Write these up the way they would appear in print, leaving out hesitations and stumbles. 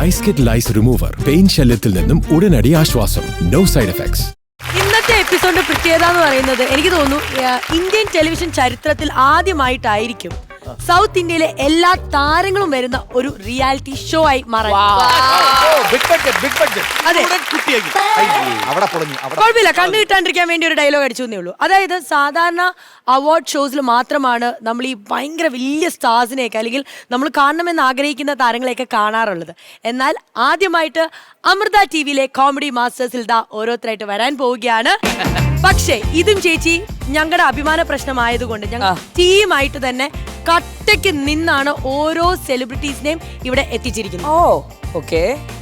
Lies kit lice remover പെയിൻ ശല്യത്തിൽ നിന്നും ഉടനടി ആശ്വാസം. No side effects. ഇന്നത്തെ എപ്പിസോഡിന്റെ പ്രത്യേകത എന്ന് പറയുന്നത് എനിക്ക് തോന്നുന്നു ഇന്ത്യൻ ടെലിവിഷൻ ചരിത്രത്തിൽ ആദ്യമായിട്ടായിരിക്കും സൗത്ത് ഇന്ത്യയിലെ എല്ലാ താരങ്ങളും വരുന്ന ഒരു റിയാലിറ്റി ഷോ ആയി മാറാൻ. കുഴപ്പമില്ല, കണ്ടു കിട്ടാണ്ടിരിക്കാൻ വേണ്ടി ഒരു ഡയലോഗ് അടിച്ചു എന്നേ ഉള്ളൂ. അതായത് സാധാരണ അവാർഡ് ഷോസിൽ മാത്രമാണ് നമ്മൾ ഈ ഭയങ്കര വലിയ സ്റ്റാർസിനെയൊക്കെ അല്ലെങ്കിൽ നമ്മൾ കാണണമെന്ന് ആഗ്രഹിക്കുന്ന താരങ്ങളെയൊക്കെ കാണാറുള്ളത്. എന്നാൽ ആദ്യമായിട്ട് അമൃത ടിവിയിലെ കോമഡി മാസ്റ്റേഴ്സിൽ ഓരോരുത്തരായിട്ട് വരാൻ പോവുകയാണ്. പക്ഷേ ഇതും ചേച്ചി ഞങ്ങളുടെ അഭിമാന പ്രശ്നമായതുകൊണ്ട് ഞങ്ങൾ ടീമായിട്ട് തന്നെ കട്ടയ്ക്ക് നിന്നാണ് ഓരോ സെലിബ്രിറ്റീസിനെയും ഇവിടെ എത്തിച്ചിരിക്കുന്നത്.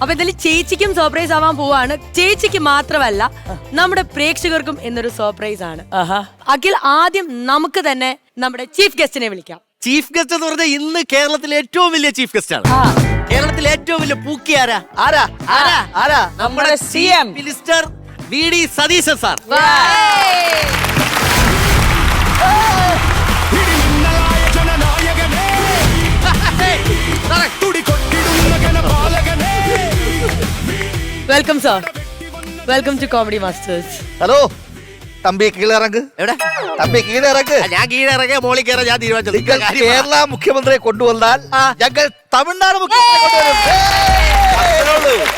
അപ്പൊ എന്തായാലും ചേച്ചിക്കും സർപ്രൈസ് ആവാൻ പോവാണ്. ചേച്ചിക്ക് മാത്രമല്ല നമ്മുടെ പ്രേക്ഷകർക്കും എന്നൊരു സർപ്രൈസ് ആണ്. അഖിൽ, ആദ്യം നമുക്ക് തന്നെ നമ്മുടെ ചീഫ് ഗസ്റ്റിനെ വിളിക്കാം. ചീഫ് ഗസ്റ്റ് എന്ന് പറഞ്ഞാൽ ഇന്ന് കേരളത്തിലെ ഏറ്റവും വലിയ ചീഫ് ഗസ്റ്റ് ആണ്. കേരളത്തിലെ ഏറ്റവും വലിയ പൂക്കി ആരാ? നമ്മുടെ CM minister VD Satheesan sir. Welcome sir, welcome to comedy masters. Hello തമ്പി, കീഴിറങ്ങ്. എവിടെ തമ്പി? കീഴിറങ്ങ്. ഞാൻ കീഴിറങ്ങിയ മോളിൽ കയറാൻ ഞാൻ തീരുമാനിച്ചത്. കേരള മുഖ്യമന്ത്രിയെ കൊണ്ടുവന്നാൽ ഞങ്ങൾ തമിഴ്നാട് മുഖ്യമന്ത്രിയെ കൊണ്ടുവരും.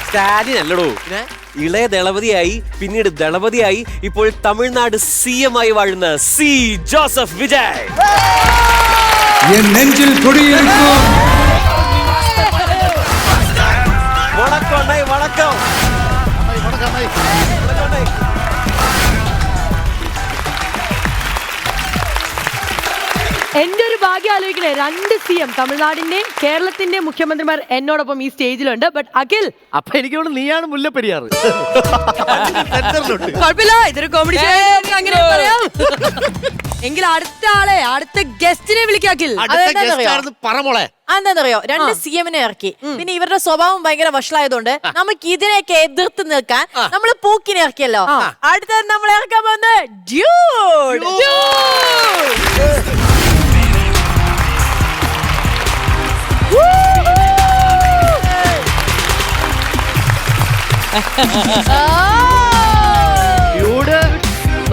സ്റ്റാലിൻ അല്ലടോ, ഇളയ ദളപതിയായി പിന്നീട് ദളപതിയായി ഇപ്പോൾ തമിഴ്നാട് CM ആയി വാഴുന്ന C. ജോസഫ് വിജയ്. നെഞ്ചിൽ കൊടിയേറിക്കും. വണക്കം. എന്റെ ഒരു ഭാഗ്യം ആലോചിക്കണേ, 2 CM തമിഴ്നാടിന്റെയും കേരളത്തിന്റെയും മുഖ്യമന്ത്രിമാർ എന്നോടൊപ്പം ഈ സ്റ്റേജിലുണ്ട്. ബട്ട് അഖിൽ, അപ്പൊ എനിക്ക് തോന്നുന്നു നീയാണ് മുല്ലപ്പെരിയാറ്. കുഴപ്പമില്ല, ഇതൊരു കോമഡി ഷോ അങ്ങനെ പറയാം. എങ്കിൽ അടുത്ത ഗസ്റ്റിനെ വിളിക്കാം അഖിൽ. പറമോളെ അതെന്താന്നറിയോ, 2 CM-നെ ഇറക്കി. പിന്നെ ഇവരുടെ സ്വഭാവം ഭയങ്കര വഷളായതുകൊണ്ട് നമുക്ക് ഇതിനെയൊക്കെ എതിർത്ത് നിൽക്കാൻ നമ്മൾ പൂക്കിനെ ഇറക്കിയല്ലോ. അടുത്തത് നമ്മൾ ഇറക്കാൻ പോകുന്നത് ഡ്യൂഡ്. ഡ്യൂഡ്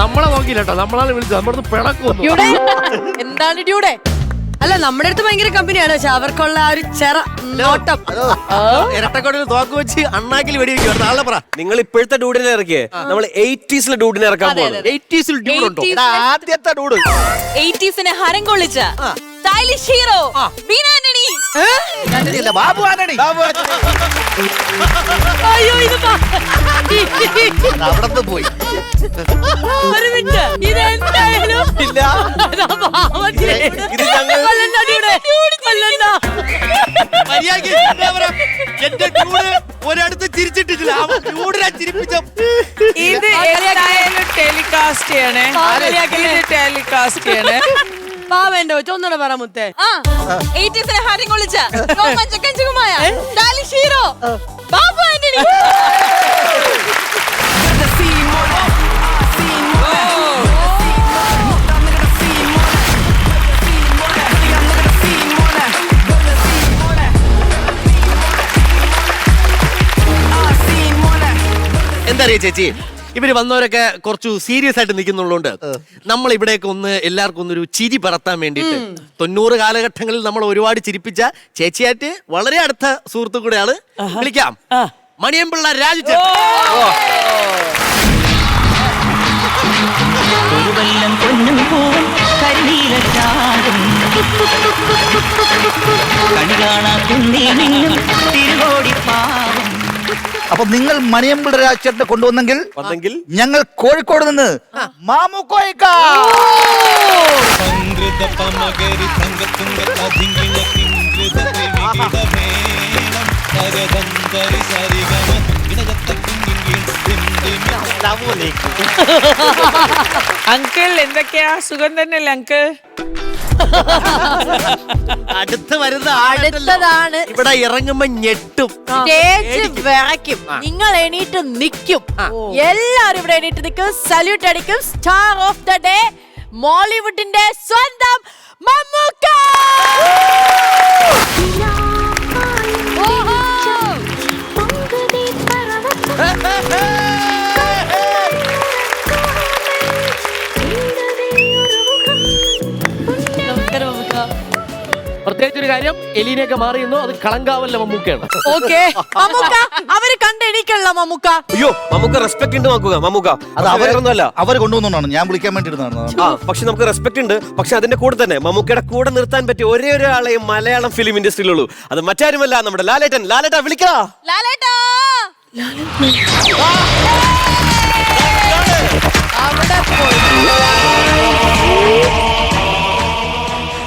നമ്മളെ നോക്കിയില്ലോ, നമ്മളാണ് വിളിച്ചത്. നമ്മളത് പിണക്കുന്നു. എന്താണ് ഡ്യൂഡേ? അല്ല, നമ്മുടെ അടുത്ത് ഭയങ്കര കമ്പനിയാണ്, പക്ഷെ അവർക്കുള്ള ആ ഒരു ചെറ നോട്ടം. ഇരട്ടക്കോടിൽ തോക്ക് വെച്ച് അണ്ണാക്കിൽ വെടിവെക്കും. നാളെ പറ, നിങ്ങൾ ഇപ്പോഴത്തെ ഡൂഡിനെ ഇറക്കിയേ, നമ്മൾ 80s ഡൂഡിനെ ഇറക്കാൻ പോകുന്നത്. 80s ഡ്യൂഡുണ്ടോ? ആദ്യത്തെ ഡൂഡ് 80s-നെ ഹരം കൊള്ളിച്ച സ്റ്റൈലിഷ് ഹീറോ ബീന ആന്റണി. ബാബു ആന്റണി. അയ്യോ, ഇത് അവിടെ പോയി. ഒരു മിനിറ്റ്, ഇതെന്തായാലും ഇല്ല, ഇത് ഞങ്ങൾ എന്റെ ഡ്യൂഡ് ഒരിടത്ത് ചിരിച്ചിട്ടില്ല. ഡ്യൂഡിനെ ചിരിപ്പിച്ച ഇത് എന്തായാലും ടെലികാസ്റ്റ് ചെയ്യണേ. ടെലികാസ്റ്റ് ചെയ്യണേ. പാവന്റെ ഒന്നൂടെ പറ മുത്തേ. 80s-നെ ഹരം കൊള്ളിച്ച രോമാഞ്ചകഞ്ചുമായ സ്റ്റൈലിഷ് ഹീറോ ബാബു ആന്റണി. എന്താ അറിയാ ചേച്ചി, ഇവര് വന്നവരൊക്കെ കുറച്ചു സീരിയസ് ആയിട്ട് നിൽക്കുന്നുള്ളതുകൊണ്ട് നമ്മൾ ഇവിടെയൊക്കെ ഒന്ന് എല്ലാവർക്കും ഒന്നൊരു ചിരി പറത്താൻ വേണ്ടിയിട്ട് 90 കാലഘട്ടങ്ങളിൽ നമ്മൾ ഒരുപാട് ചിരിപ്പിച്ച ചേച്ചിയായിട്ട് വളരെ അടുത്ത സുഹൃത്തു കൂടെയാണ്. വിളിക്കാം, മണിയമ്പിള്ള രാജു. അപ്പൊ നിങ്ങൾ മണിയമ്പിള്ള രാജേട്ടനെ കൊണ്ടുവന്നെങ്കിൽ ഞങ്ങൾ കോഴിക്കോട് നിന്ന് മാമുക്കോയ്ക്ക. അങ്കിൾ എന്തൊക്കെയാ, സുഖം തന്നെയല്ലേ അങ്കിൾ? അടുത്തതാണ് ഇവിടെ ഇറങ്ങുമ്പോ ഞെട്ടും, സ്റ്റേജ് വിറയ്ക്കും, നിങ്ങൾ എണീറ്റ് നിൽക്കും, എല്ലാരും ഇവിടെ എണീറ്റ് നിൽക്കും, സല്യൂട്ട് അടിക്കും. സ്റ്റാർ ഓഫ് ദ ഡേ, മോളിവുഡിന്റെ സ്വന്തം മമ്മൂക്ക. പകരം എലീനയൊക്കെ മാറിയെന്നോ അത് കളങ്കാവല്ല മമ്മൂക്കയാണ്. ഓക്കെ മമ്മൂക്ക അവര് കണ്ടെണീക്കല്ല മമ്മൂക്ക. അയ്യോ നമുക്ക് റെസ്പെക്ട് ഉണ്ട് നോക്കുക മമ്മൂക്ക. അത് അവരൊന്നുമല്ല. അവർ കൊണ്ടുവന്നോണ്ടാണ് ഞാൻ വിളിക്കാൻ വേണ്ടി ഇരുന്നതാണ്. പക്ഷെ നമുക്ക് റെസ്പെക്ട് ഉണ്ട്. പക്ഷെ അതിന്റെ കൂടെ തന്നെ മമ്മൂക്കയുടെ കൂടെ നിർത്താൻ പറ്റിയ ഒരേ ഒരാളെ മലയാളം ഫിലിം ഇൻഡസ്ട്രിയിലുള്ളൂ. അത് മറ്റാരുമല്ല നമ്മുടെ ലാലേട്ടൻ. ലാലേട്ടാ വിളിക്കാ. ലാലേട്ടാ അവിടെ പോയി.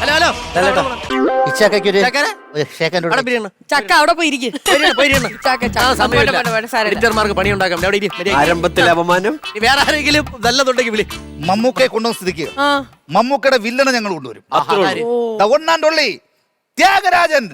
ഹലോ ഹലോ ഇച്ചാക്കൊരു ചക്കര? അവിടെ ബിരിയാണി. ചക്ക അവിടെ പോയി ഇരിക്കും. എഡിറ്റർമാർക്ക് പണി ഉണ്ടാക്കാം. അവിടെ ഇരി. മര്യാദയ്ക്ക്. ആരംഭത്തിൽ അപമാനം. ഇനി വേറെ ആരെങ്കിലും നല്ലതുണ്ടെങ്കിൽ വിളി. മമ്മൂക്കയെ കൊണ്ടുവന്ന സ്ഥിതിക്ക് ആ മമ്മൂക്കയുടെ വില്ലനെ ഞങ്ങൾ കൊണ്ടുവരും. അത്രേ ഉള്ളൂ. The one and only Thyagarajan.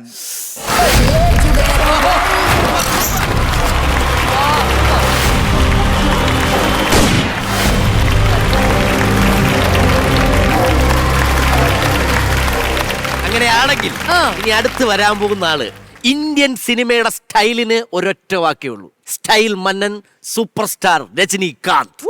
അങ്ങനെയാണെങ്കിൽ ഇനി അടുത്ത് വരാൻ പോകുന്ന ആള് ഇന്ത്യൻ സിനിമയുടെ സ്റ്റൈലിന് ഒരൊറ്റ വാക്കേ ഉള്ളൂ. സ്റ്റൈൽ മന്നൻ super star Rajinikanth.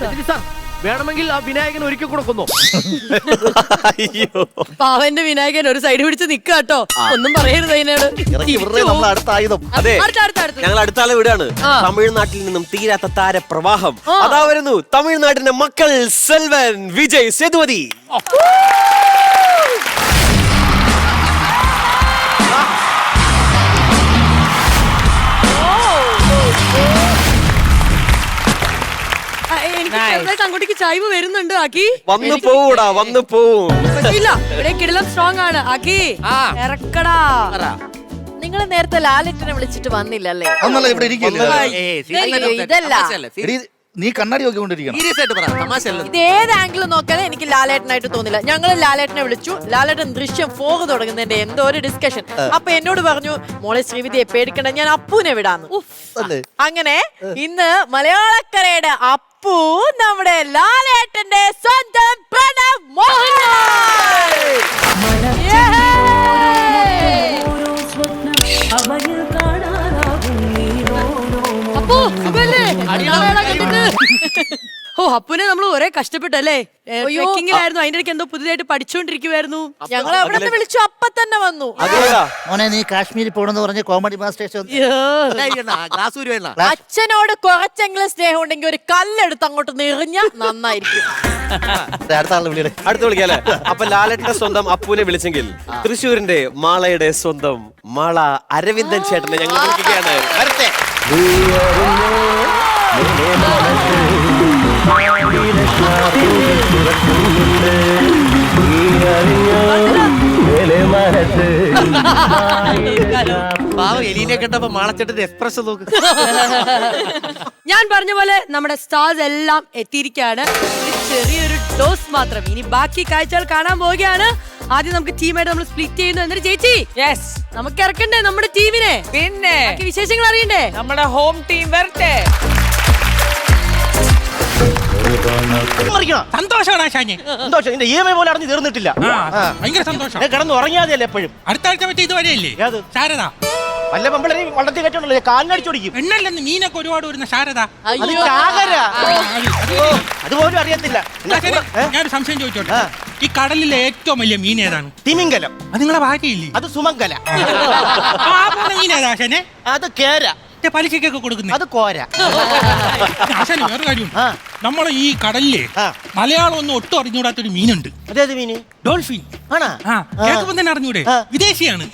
Rajini sir, വേണമെങ്കിൽ ആ വിനായകൻ ഒരിക്കൽ കൂടെ കൊന്നോ. അയ്യോ പാവന്റെ വിനായകൻ ഒരു സൈഡ് പിടിച്ച് നിക്ക കേട്ടോ. ഒന്നും പറയരുത് അതിനോട്. ഇറക്കി വിടുന്നത് നമ്മളെ അടുത്ത ആയുധം. അതെ അടുത്ത ഞങ്ങൾ അടുത്ത ആളെ വിടാണ്. തമിഴ്നാട്ടിൽ നിന്നും തീരാത്ത താരപ്രവാഹം അതാ വരുന്നു. തമിഴ്നാടിന്റെ മക്കൾ സെൽവൻ വിജയ് സേതുപതി. എനിക്ക് ചെറുതായിട്ട് അങ്ങോട്ടേക്ക് ചായ്വ് വരുന്നുണ്ട് ആക്കി. വന്നു പോവൂടാ വന്നു പോവും. പറ്റില്ല, ഇവിടെ കിടിലം സ്ട്രോങ് ആണ് ആക്കി. ഇറക്കടാ. നിങ്ങൾ നേരത്തെ ലാലേട്ടനെ വിളിച്ചിട്ട് വന്നില്ലല്ലേ? അന്നല്ല ഇവിടെ ഇരിക്കില്ല. ഇതല്ല. നീ കണ്ണാടി നോക്കിക്കൊണ്ടിരിക്കണം. സീരിയസ് ആയിട്ട് പറ, തമാശ അല്ല. ഇത് ഏത് ആംഗിൾ നോക്കിയാലും എനിക്ക് ലാലേട്ടനായിട്ട് തോന്നില്ല. ഞങ്ങൾ ലാലേട്ടനെ വിളിച്ചു. ലാലേട്ടൻ ദൃശ്യം 4 തുടങ്ങുന്നതിന്റെ എന്തോ ഒരു ഡിസ്കഷൻ. അപ്പൊ എന്നോട് പറഞ്ഞു, മോളെ ശ്രീവിദ്യയെ പേടിക്കണ്ട, ഞാൻ അപ്പുവിനെ വിടാന്ന്. അങ്ങനെ ഇന്ന് മലയാളക്കരയുടെ അപ്പു നമ്മുടെ ലാലേട്ടന്റെ സ്വന്തം പ്രണവ് മോഹൻലാൽ. അപ്പു സുഖല്ലേ? അടിയാളാ കണ്ടിട്ട്. ഓ അപ്പുനെ നമ്മൾ ഒരേ കഷ്ടപ്പെട്ടല്ലേ. ട്രെക്കിങ്ങിലായിരുന്നു, അതിന്റെ ഇടയ്ക്ക് എന്തോ പുതിയതായിട്ട് പഠിച്ചുകൊണ്ടിരിക്കുവായിരുന്നു. ഞങ്ങൾ അവിടെ നിന്ന് വിളിച്ചു, അപ്പ തന്നെ വന്നു. മോനെ നീ കാശ്മീരിൽ പോണെന്ന് പറഞ്ഞ് കോമഡി മാസ്റ്റേഴ്സ് അച്ഛനോട് കുറച്ചെങ്കിലും സ്നേഹം ഉണ്ടെങ്കിൽ ഒരു കല്ലെടുത്ത് അങ്ങോട്ട് നിറഞ്ഞ നന്നായിരിക്കും. അടുത്ത ആളെ വിളിയുടെ. അടുത്ത് വിളിക്കാല്ലേ? അപ്പൊ ലാലേട്ടന്റെ സ്വന്തം അപ്പുവിനെ വിളിച്ചെങ്കിൽ തൃശ്ശൂരിന്റെ മാളയുടെ സ്വന്തം മാള അരവിന്ദൻ ചേട്ടനെ ഞങ്ങൾ വിളിക്കുകയാണ്. വരട്ടെ. പാവം എലീനെ കണ്ടപ്പോ മാളച്ചേട്ടന്റെ എക്സ്പ്രഷൻ നോക്ക്. ഞാൻ പറഞ്ഞ പോലെ നമ്മുടെ സ്റ്റാർസ് എല്ലാം എത്തിയിരിക്കുകയാണ്. ചെറിയൊരു ഡോസ് മാത്രം. ഇനി ബാക്കി കാഴ്ചകൾ കാണാൻ പോവുകയാണ്. ആദ്യം നമുക്ക് ടീമായിട്ട് നമ്മൾ സ്പ്ലിറ്റ് ചെയ്യുന്നു. എന്നിട്ട് ചേച്ചി യെസ് നമുക്ക് ഇറക്കണ്ടേ നമ്മുടെ ടീമിനെ? പിന്നെ വിശേഷങ്ങൾ അറിയണ്ടേ? നമ്മുടെ ഹോം ടീം വരട്ടെ. സന്തോഷമാണ് ആശാന്. സന്തോഷം. നിന്റെ EMI പോലെ അറിഞ്ഞു തീർന്നിട്ടില്ല. ഭയങ്കര സന്തോഷം. കിടന്നു ഉറങ്ങിയാതെയല്ലേ എപ്പോഴും? അടുത്ത ആഴ്ച പറ്റി ഇതുവരെയല്ലേ ശാരദ? വല്ല പെമ്പിളെ വള്ളത്തിൽ കെട്ടുണ്ടല്ലോ, കാലിനടിച്ചോടിക്കും. എണ്ണല്ലെന്ന് മീനൊക്കെ ഒരുപാട് വരുന്ന ശാരദ. അത് ചാകര. അതുപോലും അറിയത്തില്ല. ഞാനൊരു സംശയം ചോദിച്ചോട്ടെ, ഈ കടലിലെ ഏറ്റവും വലിയ മീൻ ഏതാണ്? തിമിംഗലം. അത് നിങ്ങളെ ഭാര്യയില്ലേ? അത് സുമംഗല. മീൻ ഏതാ ആശാനെ? അത് കേര. പലിശക്കൊക്കെ കൊടുക്കുന്നത് അത് കോര. ആശാന് വേറെ കാര്യം, നമ്മളെ ഈ കടലിലെ മലയാളം ഒന്നും ഒട്ടും അറിഞ്ഞൂടാത്തൊരു മീനുണ്ട്. അതേത് മീന്? ഡോൾഫിൻ. ആണോ? കേൾക്കുമ്പോ തന്നെ അറിഞ്ഞൂടെ? വിദേശിയാണ്.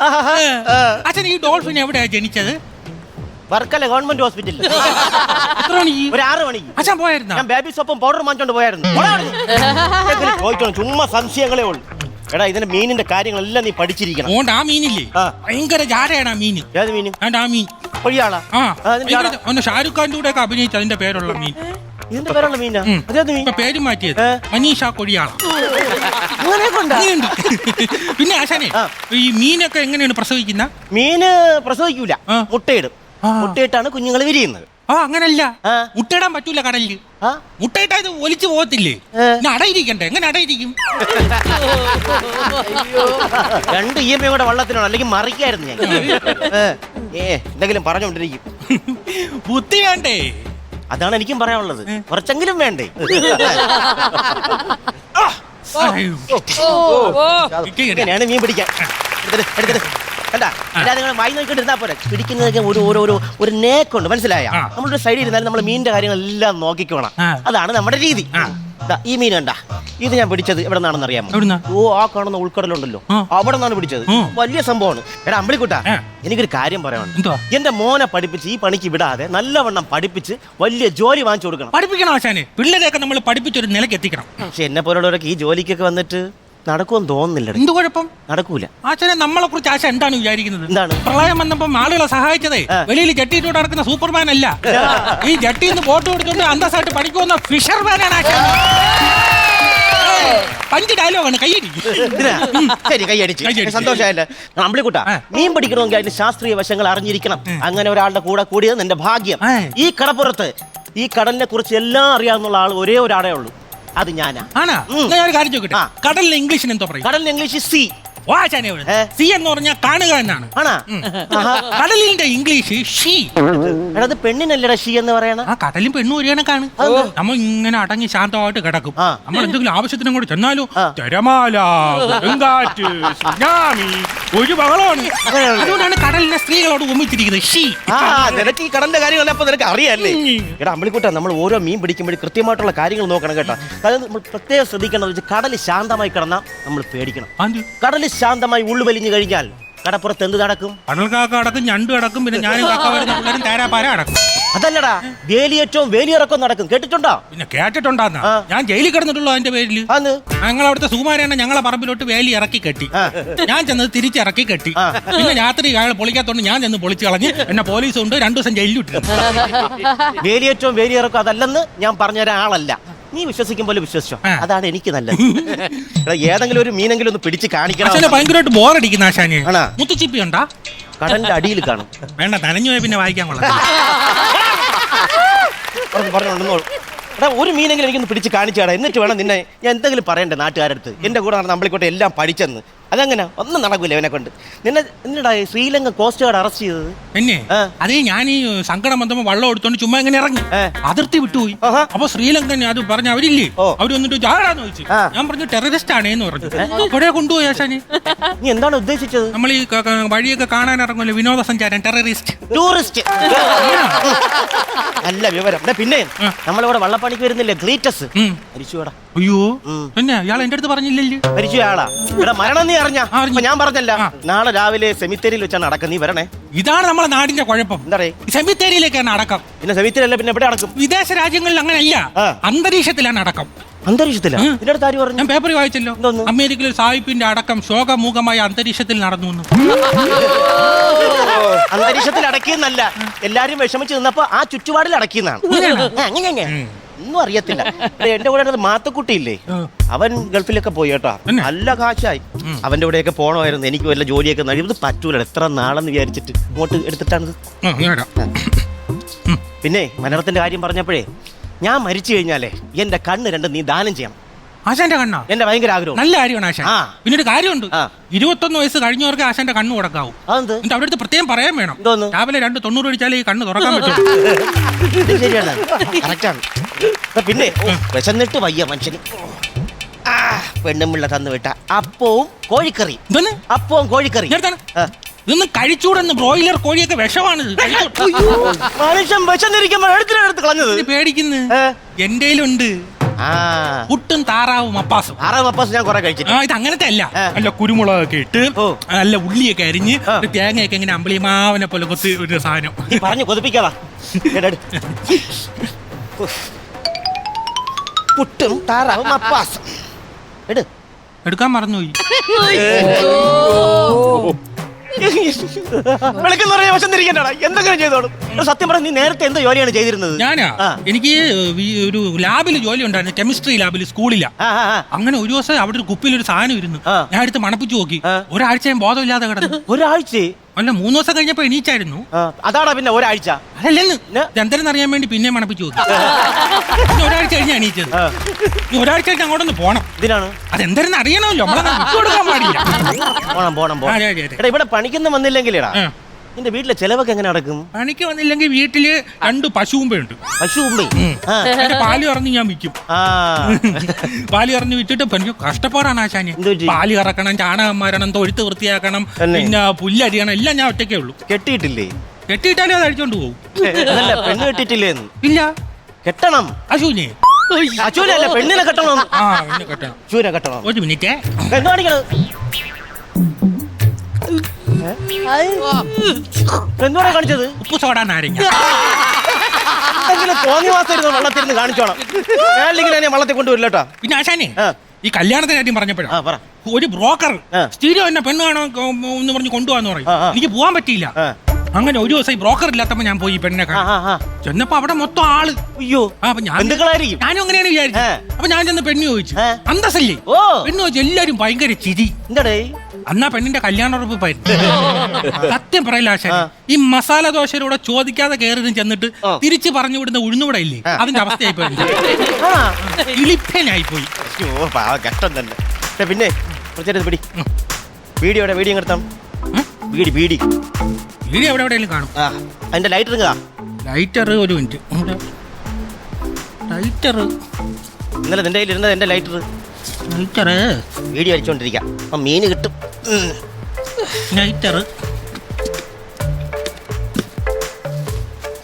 അച്ഛൻ ഈ ഡോൾഫിൻ എവിടെയാ ജനിച്ചത്? വർക്കല ഗവൺമെന്റ് ഹോസ്പിറ്റലിൽ. എത്ര മണിക്ക്? ഒരു 6 മണിക്ക്. അച്ഛൻ പോയായിരുന്നോ? ഞാൻ ബേബി സോപ്പും പൗഡർ വാങ്ങിച്ചോണ്ട് പോയായിരുന്നു. ചോദിക്കണം, ചുമ്മാ സംശയങ്ങളേ ഉള്ളു. എടാ ഇതിന്റെ മീനിന്റെ കാര്യങ്ങളെല്ലാം നീ പഠിച്ചിരിക്കണം. ഓണ്ട് ആ മീനില്ലേ, ഭയങ്കര ജാടയാണ് ആ മീന്. ഏത് മീന്? ആ മീൻ കൊഴിയാളാ? ഒന്ന് ഷാരൂഖ് ഖാന്റെ കൂടെ ഒക്കെ അഭിനയിച്ച അതിന്റെ പേരുള്ള മീൻ. ഇതിന്റെ പേരുള്ള മീനാ? അതേത് മീൻ? ഇപ്പൊ പേര് മാറ്റിയത് മനീഷ കൊടിയാള. പിന്നെ ആശാനെ, ഈ മീനൊക്കെ എങ്ങനെയാണ് പ്രസവിക്കുന്ന? മീന് പ്രസവിക്കൂല, മുട്ടയിടും. മുട്ടയിട്ടാണ് കുഞ്ഞുങ്ങൾ വിരിയുന്നത്. ആ അങ്ങനല്ല ആ. മുട്ടയിടാൻ പറ്റൂല കടലില്. ആ? മുട്ടയിട്ടാ ഇത് ഒലിച്ചു പോകത്തില്ലേ? പിന്നെ അടയിരിക്കണ്ടേ? എങ്ങനെ അടയിരിക്കും? 2 EMI കൂടെ വള്ളത്തിനാണ്, അല്ലെങ്കിൽ മറിക്കായിരുന്നു ഞാൻ. എന്തെങ്കിലും പറഞ്ഞോണ്ടിരിക്കും. ബുദ്ധി വേണ്ടേ? അതാണ് എനിക്കും പറയാനുള്ളത്. കുറച്ചെങ്കിലും വേണ്ടേ? അയ്യോ. ഇങ്ങനെയാണ് മീൻ പിടിക്കാൻ. എടുത്തിട്ട് കണ്ടാ, നിങ്ങൾ വായി നോക്കിട്ടിരുന്നാ പോരെ. പിടിക്കുന്നതൊക്കെ ഒരു നേക്കുണ്ട്, മനസ്സിലായ? നമ്മളൊരു സൈഡിൽ ഇരുന്നാലും നമ്മൾ മീനിന്റെ കാര്യങ്ങളെല്ലാം നോക്കിക്കോണം. അതാണ് നമ്മുടെ രീതി. ഈ മീൻ കണ്ട, ഇത് ഞാൻ പിടിച്ചത് എവിടെ നിന്നാണെന്ന് അറിയാമോ? ആ കാണുന്ന ഉൾക്കടലുണ്ടല്ലോ, അവിടെ നിന്നാണ് പിടിച്ചത്. വലിയ സംഭവമാണ്. എടാ അമ്പിളിക്കുട്ടാ, എനിക്കൊരു കാര്യം പറയാനുണ്ട്. എന്റെ മോനെ പഠിപ്പിച്ച് ഈ പണിക്ക് വിടാതെ നല്ലവണ്ണം പഠിപ്പിച്ച് വലിയ ജോലി വാങ്ങിച്ചു കൊടുക്കണം. പഠിപ്പിക്കണം ആശാനെ. പിള്ളേരെയൊക്കെ നമ്മൾ പഠിപ്പിച്ചൊരു നിലയ്ക്ക് എത്തിക്കണം. പക്ഷെ എന്നെ പോലുള്ളവരൊക്കെ ഈ ജോലിക്കൊക്കെ വന്നിട്ട് നടക്കുമെന്ന് തോന്നുന്നില്ല. എന്ത് കുഴപ്പം? നടക്കൂല. ആശാനെ, നമ്മളെ കുറിച്ച് ആശ എന്താണ് വിചാരിക്കുന്നത്? എന്താണ്? പ്രളയം വന്നപ്പം ആളുകളെ സഹായിച്ചതേ വെളിയിൽ ജട്ടിയിട്ടോട് നടക്കുന്ന സൂപ്പർമാൻ അല്ല. ഈ ജട്ടിന്ന് ബോട്ട് കൊടുത്തോണ്ട് അന്തസ്സായിട്ട് പഠിക്കുന്ന ഫിഷർമാനാണ് ആശാൻ. 5 ഡയലോഗാണ്. കയ്യടി. ശരി, കൈയടിച്ച് സന്തോഷമായല്ലേ? അമ്പിളിക്കുട്ടാ, മീൻ പിടിക്കണമെങ്കിൽ അതിന്റെ ശാസ്ത്രീയ വശങ്ങൾ അറിഞ്ഞിരിക്കണം. അങ്ങനെ ഒരാളുടെ കൂടെ കൂടിയത് എന്റെ ഭാഗ്യം. ഈ കടപ്പുറത്ത് ഈ കടലിനെ കുറിച്ച് എല്ലാം അറിയാവുന്ന ആൾ ഒരേ ഒരാളേ ഉള്ളൂ, അത് ഞാനാ. ആണാ? ഞാൻ ഒരു കാര്യം ചോദിക്കട്ടെ, കടലിന് ഇംഗ്ലീഷിന് എന്തോ പറയും? കടലിന് ഇംഗ്ലീഷ് സീ. സി എന്ന് പറഞ്ഞാൽ കാണുക എന്നാണ്. കടലിന്റെ ഇംഗ്ലീഷ് ഷീ. എടാ, അത് പെണ്ണിനല്ലടാ ഷീ എന്ന് പറയണ. ആ കടലും പെണ്ണും ഒരു കണക്കാണ്. നമ്മൾ ഇങ്ങനെ അടങ്ങി ശാന്തമായിട്ട് കിടക്കും. നമ്മൾ എന്തെങ്കിലും ആവശ്യത്തിനും കൂടി ചെന്നാലും തിരമാല, കൊടുങ്കാറ്റ്, സുനാമി, ഒരു ബഹളമാണ്. അതുകൊണ്ടാണ് കടലിനെ സ്ത്രീകളോട് ഒന്നിച്ചിരിക്കുന്നത് ഷീ. നിനക്ക് ഈ കടലിന്റെ കാര്യങ്ങൾ അപ്പൊ നിനക്ക് അറിയാല്ലേ? എടാ അമ്പിളിക്കുട്ടാ, നമ്മൾ ഓരോ മീൻ പിടിക്കുമ്പോഴും കൃത്യമായിട്ടുള്ള കാര്യങ്ങൾ നോക്കണം കേട്ടോ. അതായത് നമ്മൾ പ്രത്യേകം ശ്രദ്ധിക്കേണ്ടത്, കടൽ ശാന്തമായി കിടന്നാൽ നമ്മൾ പേടിക്കണം. കടൽ ശാന്തമായി ഉള്ളുവലിഞ്ഞു കഴിഞ്ഞാൽ കടപ്പുറത്ത് എന്ത് നടക്കും? കടൽക്കാക്ക അടക്കും, ഞണ്ട് അടക്കും, പിന്നെ ഞാനും കക്ക വരുന്ന പിള്ളേരും തേരാപ്പാര അടക്കും. അതല്ലടാ, വേലിയേറ്റവും വേലിയിറക്കം നടക്കും. കേട്ടിട്ടുണ്ടോ? പിന്നെ കേട്ടിട്ടുണ്ടാന്ന. ഞാൻ ജയിലിൽ കിടന്നിട്ടുള്ളൂ അതിന്റെ പേരിൽ. ഞങ്ങൾ അവിടുത്തെ സുകുമാരനെ ഞങ്ങളെ പറമ്പിലോട്ട് വേലി ഇറക്കി കെട്ടി. ഞാൻ ചെന്നത് തിരിച്ചിറക്കി കെട്ടി. പിന്നെ രാത്രി അയാൾ പൊളിക്കാത്തോണ്ട് ഞാൻ ചെന്ന് പൊളിച്ചു കളഞ്ഞ് എന്നെ പോലീസ് കൊണ്ട് 2 ദിവസം ജയിലിൽ ഇട്ടു. വേലിയേറ്റവും വേലിയിറക്കം അതല്ലെന്ന് ഞാൻ പറഞ്ഞൊരാളല്ല. നീ വിശ്വസിക്കും പോലെ വിശ്വസിച്ചോ, അതാണ് എനിക്ക് നല്ലത്. ഏതെങ്കിലും ഒരു മീനെങ്കിലും ഒന്ന് പിടിച്ച് കാണിക്കണം. ഭയങ്കരമായിട്ട് ബോറടിക്കുന്ന ആശാനെ. മുത്തുച്ചിപ്പി ഉണ്ടാ? കടലിന്റെ അടിയിൽ കാണും. വേണ്ട, നനഞ്ഞു പോയി പിന്നെ വായിക്കാൻ കൊള്ളാം. പറഞ്ഞോളൂ. എടാ, ഒരു മീനെങ്കിലും എനിക്കൊന്ന് പിടിച്ച് കാണിച്ചാടാ, എന്നിട്ട് വേണം നിന്നെ ഞാൻ എന്തെങ്കിലും പറയണ്ടേ നാട്ടുകാരടുത്ത്. എന്റെ കൂടെ നമ്മളിക്കോട്ടെ എല്ലാം പഠിച്ചെന്ന്. അതങ്ങനെ ഒന്നും നടക്കൂല അവനെ കൊണ്ട്. എന്നിട്ടാ ശ്രീലങ്ക കോസ്റ്റ് ഗാർഡ് അറസ്റ്റ് ചെയ്തത് എന്നെ? അതേ, ഞാൻ ഈ സങ്കടം വന്നപ്പോ വള്ളം എടുത്തോണ്ട് ചുമ്മാ ഇങ്ങനെ ഇറങ്ങി അതിർത്തി വിട്ടുപോയി. അപ്പൊ ശ്രീലങ്കൻ അത് പറഞ്ഞ അവരില്ലേ, അവര് വന്നിട്ട് ആരാന്ന് ചോദിച്ചു. ഞാൻ പറഞ്ഞു ടെററിസ്റ്റ് ആണേന്ന് പറഞ്ഞു. അവിടെ കൊണ്ടുപോയി ആശാന്. നീ എന്താണ് ഉദ്ദേശിച്ചത്? നമ്മൾ ഈ വഴിയൊക്കെ കാണാൻ ഇറങ്ങുമല്ലോ, വിനോദസഞ്ചാരം, ടെററിസ്റ്റ്, ടൂറിസ്റ്റ്. നല്ല വിവരം. പിന്നെ നമ്മളിവിടെ വള്ളപ്പണിക്ക് വരുന്നില്ലേ, ക്ലീറ്റസ് മരിച്ചുടാ. അയ്യോ, പിന്നെ ഇയാൾ എന്റെ അടുത്ത് പറഞ്ഞില്ലല്ലോ. മരിച്ചു ആളാ. ഇവിടെ മരണം നീ അറിഞ്ഞ? ഞാൻ പറഞ്ഞല്ല, നാളെ രാവിലെ സെമിത്തേരിയിൽ വെച്ചാണ് അടക്കം. നീ വരണേ. ഇതാണ് നമ്മളെ നാടിന്റെ കുഴപ്പം. എന്താ സെമിത്തേരിയിലേക്കാണ് അടക്കം. പിന്നെ സെമിത്തേരിയല്ല, പിന്നെ എവിടെ അടക്കം? വിദേശ രാജ്യങ്ങളിൽ അങ്ങനെയല്ല, അന്തരീക്ഷത്തിലാണ് അടക്കം. അന്തരീക്ഷത്തിലാ? ഞാൻ പേപ്പറിൽ വായിച്ചല്ലോ, അമേരിക്കയിൽ സായിപ്പിന്റെ അടക്കം ശോകമൂകമായ അന്തരീക്ഷത്തിൽ നടന്നു. അന്തരീക്ഷത്തിൽ അടക്കിയെന്നല്ല, എല്ലാരും വിഷമിച്ച് നിന്നപ്പോ ആ ചുറ്റുപാടിൽ അടക്കിയെന്നാണ്. അങ്ങനെ ഒന്നും അറിയത്തില്ല. എന്റെ കൂടെ മാത്തക്കുട്ടിയില്ലേ, അവൻ ഗൾഫിലൊക്കെ പോയി കേട്ടോ, നല്ല കാശായി. അവന്റെ കൂടെയൊക്കെ പോണമായിരുന്നു. എനിക്ക് വല്ല ജോലിയൊക്കെ ഇത് പറ്റൂല, എത്ര നാളെന്ന് വിചാരിച്ചിട്ട് ഇങ്ങോട്ട് എടുത്തിട്ടാണിത്. പിന്നെ മനോരത്തിന്റെ കാര്യം പറഞ്ഞപ്പോഴേ, ഞാൻ മരിച്ചു കഴിഞ്ഞാലേ എന്റെ കണ്ണ് 2 നീ ദാനം ചെയ്യണം. ആശാന്റെ കണ്ണാ? എന്റെ ഭയങ്കര ആഗ്രഹം. നല്ല കാര്യമാണ് ആശാൻ. പിന്നെ ഒരു കാര്യമുണ്ട്, 21 വയസ്സ് കഴിഞ്ഞവർക്ക് ആശാന്റെ കണ്ണ് കൊടുക്കാവും. എന്നിട്ട് അവിടെ അടുത്ത് പ്രത്യേകം പറയാൻ വേണം, രാവിലെ 2 90 അടിച്ചാലേ ഈ കണ്ണ് തുറക്കാൻ പറ്റും. ശരിയാണ്, കറക്റ്റാണ്. പിന്നെ വിശന്നിട്ട് വയ്യ മനുഷ്യന്. പെണ്ണുമ്പിള്ള തന്നു വിട്ട അപ്പവും കോഴിക്കറി. അപ്പവും കോഴിക്കറി ഇതൊന്നും കഴിച്ചൂടെന്ന്. ബ്രോയിലർ കോഴിയൊക്കെ വിഷമാണ്. മനുഷ്യൻ വിശന്നിരിക്കുമ്പോൾ എടുത്ത് കളഞ്ഞത് പേടിക്കുന്നു. എന്റെ ഉണ്ട് പുട്ടും താറാവും അപ്പാസും. ഞാൻ കുറെ കഴിച്ചു. ഇത് അങ്ങനത്തെ അല്ല, നല്ല കുരുമുളകൊക്കെ ഇട്ട് നല്ല ഉള്ളിയൊക്കെ അരിഞ്ഞ് തേങ്ങയൊക്കെ ഇങ്ങനെ അമ്പിളിമാവനെ പോലെ കൊത്തി ഒരു സാധനം. പറഞ്ഞു കൊതിപ്പിക്കാവാ. പുട്ടും താറാവും അപ്പാസും എടുക്കാൻ മറന്നുപോയി. എന്തെങ്കിലും ചെയ്തോളും. സത്യം പറഞ്ഞ നീ നേരത്തെ എന്തോ ജോലിയാണ് ചെയ്തിരുന്നത്? ഞാനാ, എനിക്ക് ഒരു ലാബിൽ ജോലി ഉണ്ടായിരുന്നു, കെമിസ്ട്രി ലാബിൽ, സ്കൂളിലാ. അങ്ങനെ ഒരു ദിവസം അവിടെ ഒരു കുപ്പിയിൽ ഒരു സാധനം ഇരുന്നു. ഞാൻ എടുത്ത് മണപ്പിച്ചു നോക്കി. ഒരാഴ്ചയും ബോധമില്ലാതെ കിടന്നു. ഒരാഴ്ച? അല്ല 3 ദിവസം കഴിഞ്ഞപ്പോ എണീച്ചായിരുന്നു. അതാടാ പിന്നെ ഒരാഴ്ച. അതല്ലെന്ന് എന്തെന്ന് അറിയാൻ വേണ്ടി പിന്നെ മണപ്പിച്ചു നോക്കി. പിന്നെ ഒരാഴ്ച കഴിഞ്ഞാ എണീച്ചത്. ഒരാഴ്ച കഴിഞ്ഞ് അങ്ങോട്ടൊന്ന് പോണം. ഇതിനാണ് അതെന്തെന്ന് അറിയണമല്ലോ, നമ്മളെ വിട്ടുകൊടുക്കാൻ പാടില്ല. പോണം. എടാ ഇവിടെ പണിക്കൊന്നും വന്നില്ലെങ്കിലേടാ നിന്റെ വീട്ടിലെ ചെലവൊക്കെ എങ്ങനെ നടക്കും? പണിക്ക് വന്നില്ലെങ്കിൽ വീട്ടില് 2 പശുവുമ്പുണ്ട്. പശുവുമ്പേ പാല് കറന്ന് ഞാൻ വിൽക്കും. പാല് കറന്ന് വിറ്റിട്ട് എനിക്ക് കഷ്ടപ്പാടാണ് ആശാന്. പാല് കറക്കണം, ചാണകം മാരണം, തൊഴുത്ത് വൃത്തിയാക്കണം, പിന്നെ പുല്ലരിയണം, എല്ലാം ഞാൻ ഒറ്റയ്ക്കേ ഉള്ളൂ. കെട്ടിയിട്ടില്ലേ? കെട്ടിയിട്ടാലും അത് അഴിച്ചോണ്ട് പോകും. അതല്ല പെണ്ണ് കെട്ടിയിട്ടില്ലേന്ന്? ഇല്ല, കെട്ടണം. അശൂനെ അശൂനല്ല പെണ്ണിനെ കെട്ടണം. പെണ്ണ് കെട്ടണം. അശൂനെ കെട്ടണം. ഒരു മിനിറ്റ്. എന്ത് കാണിക്കണത്? എന്തുവാ കാണിച്ചത്? ഉപ്പ് സോഡ നാരങ്ങ. എന്തെങ്കിലും തോന്നിയ മാസമായിരുന്നു വെള്ളത്തിരുന്ന് കാണിച്ചോണം. ഞാനിങ്ങനെ ഞാൻ വെള്ളത്തിൽ കൊണ്ടുവരില്ലട്ടോ. പിന്നെ ആശാനെ ഈ കല്യാണത്തിന്റെ കാര്യം പറഞ്ഞപ്പോഴാ പറ. ഒരു ബ്രോക്കർ സ്റ്റീരിയോ എന്നെ പെണ്ണ് കാണോ എന്ന് പറഞ്ഞ് കൊണ്ടുപോകാന്ന് പറയും. എനിക്ക് പോകാൻ പറ്റിയില്ല. അങ്ങനെ ഒരു ദിവസം ഈ ബ്രോക്കർ ഇല്ലാത്തപ്പോ ഞാൻ പോയി പെണ്ണെ ചെന്നപ്പോ അവിടെ മൊത്തം ആള്. അയ്യോ, ഞാനും അങ്ങനെയാണ് വിചാരിച്ചത്. അപ്പൊ ഞാൻ ചെന്ന് പെണ്ണ് ചോദിച്ചു. അന്തസ്സല്ലേ പെണ്ണ് ചോദിച്ചു. എല്ലാരും ഭയങ്കര ചിരി. അന്നാ പെണ്ണിന്റെ കല്യാണ ഉറപ്പായിരുന്നു. സത്യം പറയില്ല ആശാൻ, ഈ മസാല ദോശയിലൂടെ ചോദിക്കാതെ കയറി ചെന്നിട്ട് തിരിച്ചു പറഞ്ഞു വിടുന്ന ഉഴുന്നുകൂടെ ഇല്ലേ, അതിന്റെ അവസ്ഥയായി പോയി. ഇളിപ്പനായി പോയി. കഷ്ടം തന്നെ. പിന്നെ പിടി വീഡിയോടെ വീഡിയോ എടുത്താം. വീടി വീഡിയോ എവിടെ എവിടെയെങ്കിലും കാണും. അതിന്റെ ലൈറ്റർ ലൈറ്റർ ഒരു മിനിറ്റ്. ലൈറ്റർ ഇന്നലെ നിന്റെ കയ്യിലിരുന്നത് എന്റെ ലൈറ്റർ. വീഡിയോ അടിച്ചോണ്ടിരിക്കാം. മീന് കിട്ടും. ലൈറ്റർ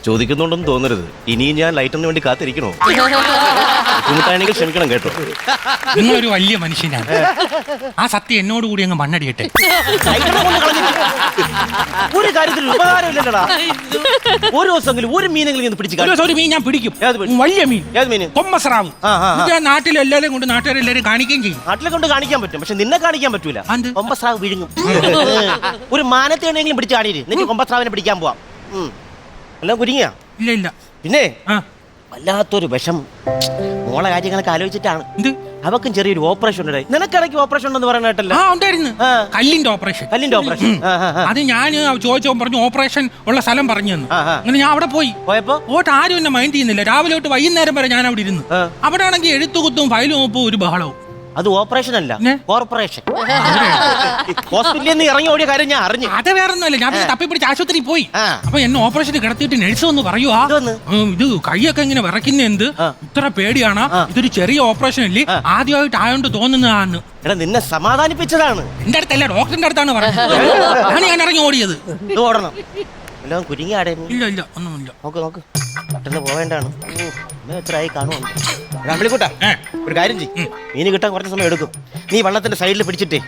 ചോദിക്കുന്നുണ്ടെന്ന് തോന്നരുത്. ഇനിയും ഞാൻ ലൈറ്ററിന് വേണ്ടി കാത്തിരിക്കണോ? ബുദ്ധിമുട്ടാണെങ്കിൽ ക്ഷമിക്കണം കേട്ടോ. നിങ്ങളൊരു വലിയ മനുഷ്യനാണ്. ആ സത്യം എന്നോട് കൂടി അങ്ങ് മണ്ണടിയട്ടെ. ഒരു കാര്യത്തിൽ ഉപകാരമില്ലടാ. ഒരു ദിവസമെങ്കിലും ഒരു മീനെങ്കിലും പിടിച്ചു. ഒരു മീൻ ഞാൻ പിടിക്കും. വലിയ മീൻ. ഏത് മീൻ? കൊമ്മസ്രാവ്. നാട്ടിലെല്ലാരും കൊണ്ട് നാട്ടുകാരെല്ലാരും കാണിക്കുകയും ചെയ്യും. നാട്ടിലെ കൊണ്ട് കാണിക്കാൻ പറ്റും, പക്ഷെ നിന്നെ കാണിക്കാൻ പറ്റൂല. കൊമ്പസ്രാവ് വിഴുങ്ങും. ഒരു മാനത്തേണെങ്കിലും പിടിച്ച് കാണിയിര്. നിനക്ക് കൊമ്പസ്രാവിനെ പിടിക്കാൻ പോവാം. എല്ലാം കുരുങ്ങിയ? ഇല്ല. പിന്നെ വല്ലാത്തൊരു വിഷം. മോളെ കാര്യങ്ങളൊക്കെ ആലോചിച്ചിട്ടാണ്. അവക്കും ചെറിയൊരു ഓപ്പറേഷൻ ഉണ്ട്. നിനക്കിടയ്ക്ക് ഓപ്പറേഷൻ ഉണ്ടെന്ന് പറയാനായിട്ടല്ലോ. കല്ലിന്റെ ഓപ്പറേഷൻ. അത് ഞാൻ ചോദിച്ചോ പറഞ്ഞു ഓപ്പറേഷൻ ഉള്ള സ്ഥലം പറഞ്ഞു തന്നു. അങ്ങനെ ഞാൻ അവിടെ പോയപ്പോ ആരും എന്നെ മൈൻഡ് ചെയ്യുന്നില്ല. രാവിലെ തൊട്ട് വൈകുന്നേരം വരെ ഞാൻ അവിടെ ഇരുന്നു. അവിടെ ആണെങ്കിൽ എഴുത്തുകുത്തും ഫയലും നോപ്പും ഒരു ബഹളവും. അത് ഓപ്പറേഷൻ അല്ല, കോർപ്പറേഷൻ. ഹോസ്പിറ്റലിൽ നിന്ന് ഇറങ്ങി ഓടിയ കാര്യം ഞാൻ അറിഞ്ഞു. അത് വേറെ ഒന്നുമല്ല, ഞാൻ തപ്പിപ്പിടിച്ച് ആശുപത്രി പോയി. അപ്പൊ എന്നെ ഓപ്പറേഷന് കിടത്തിയിട്ട് നഴ്സ് ഒന്ന് പറയുവാ, ഇത് കൈയൊക്കെ ഇങ്ങനെ വിറയ്ക്കുന്ന എന്ത് ഇത്ര പേടിയാണ്, ഇതൊരു ചെറിയ ഓപ്പറേഷൻ അല്ലേ, ആദ്യമായിട്ട് ആയോണ്ട് തോന്നുന്നതാന്ന്. എടാ നിന്നെ സമാധാനിപ്പിച്ചതാണ്. എന്റെ അടുത്തല്ല, ഡോക്ടറിന്റെ അടുത്താണ് പറഞ്ഞത്. ഞാൻ ഇറങ്ങി ഓടിയത്. ഓടണം എല്ലാം കുരുങ്ങിയാടേ. ഇല്ല ഒന്നുമില്ല. നോക്ക് പെട്ടെന്ന് പോവേണ്ടാണ്. എത്രയായി കാണുമോ? രാമലിക്കൂട്ടാ, ഒരു കാര്യം ചെയ്യ്. മീന് കിട്ടാൻ കുറച്ച് സമയം എടുക്കും. നീ വെള്ളത്തിന്റെ സൈഡിൽ പിടിച്ചിട്ടേ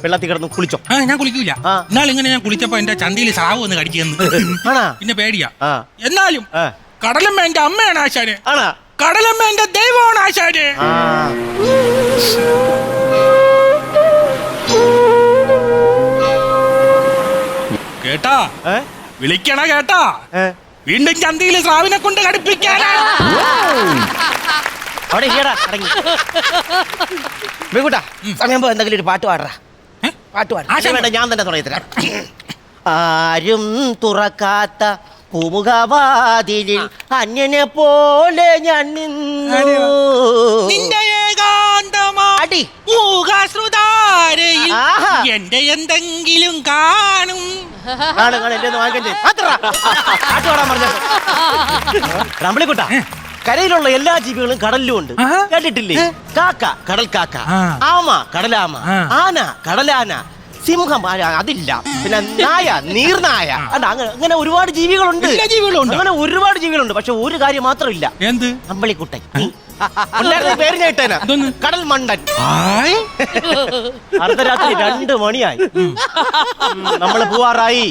വെള്ളത്തിൽ കിടന്ന് കുളിച്ചോ. ഞാൻ കുളിക്കൂല. ഇങ്ങനെ ഞാൻ കുളിച്ചപ്പോ എന്റെ ചന്തിയിൽ സാവ് ഒന്ന് കടിക്കുന്നു. പിന്നെ പേടിയാ. എന്നാലും കടലമ്മ എന്റെ അമ്മയാണ് ആശാന്. കടലമ്മ എന്റെ ദൈവമാണ് ആശാന്. കേട്ടാ വിളിക്കണ കേട്ടാ, വീണ്ടും ചന്തിയിൽ സ്രാവിനെ കൊണ്ട് കടിപ്പിക്കാനാണ്. അവിടെ സമയം എന്തെങ്കിലും ഒരു പാട്ട് പാടാ. വേണ്ട, ഞാൻ തന്നെ തുടങ്ങിത്തരാം. ആരും തുറക്കാത്ത പൂമുഖവാതിലിൽ അന്യനെ പോലെ ഞാൻ നിന്നു. എന്റെ എന്തെങ്കിലും കാണും. റമ്പിളിക്കുട്ട, കരയിലുള്ള എല്ലാ ജീവികളും കടലിലും ഉണ്ട്. കേട്ടിട്ടില്ലേ? കാക്ക കടൽ കാക്ക, ആമ കടലാമ, ആന കടലാന, സിംഹം അതില്ല, പിന്നെ നായ നീർനായ. അങ്ങനെ ഒരുപാട് ജീവികളുണ്ട്. അങ്ങനെ ഒരുപാട് ജീവികളുണ്ട്. പക്ഷെ ഒരു കാര്യം മാത്രമില്ല. എന്ത്? അമ്പളിക്കുട്ടൻ. പേര് ഞാൻ ഇട്ടേനാ, കടൽ മണ്ടൻ. അർദ്ധരാത്രി 2 മണിയായി. നമ്മള് പോവാറായി.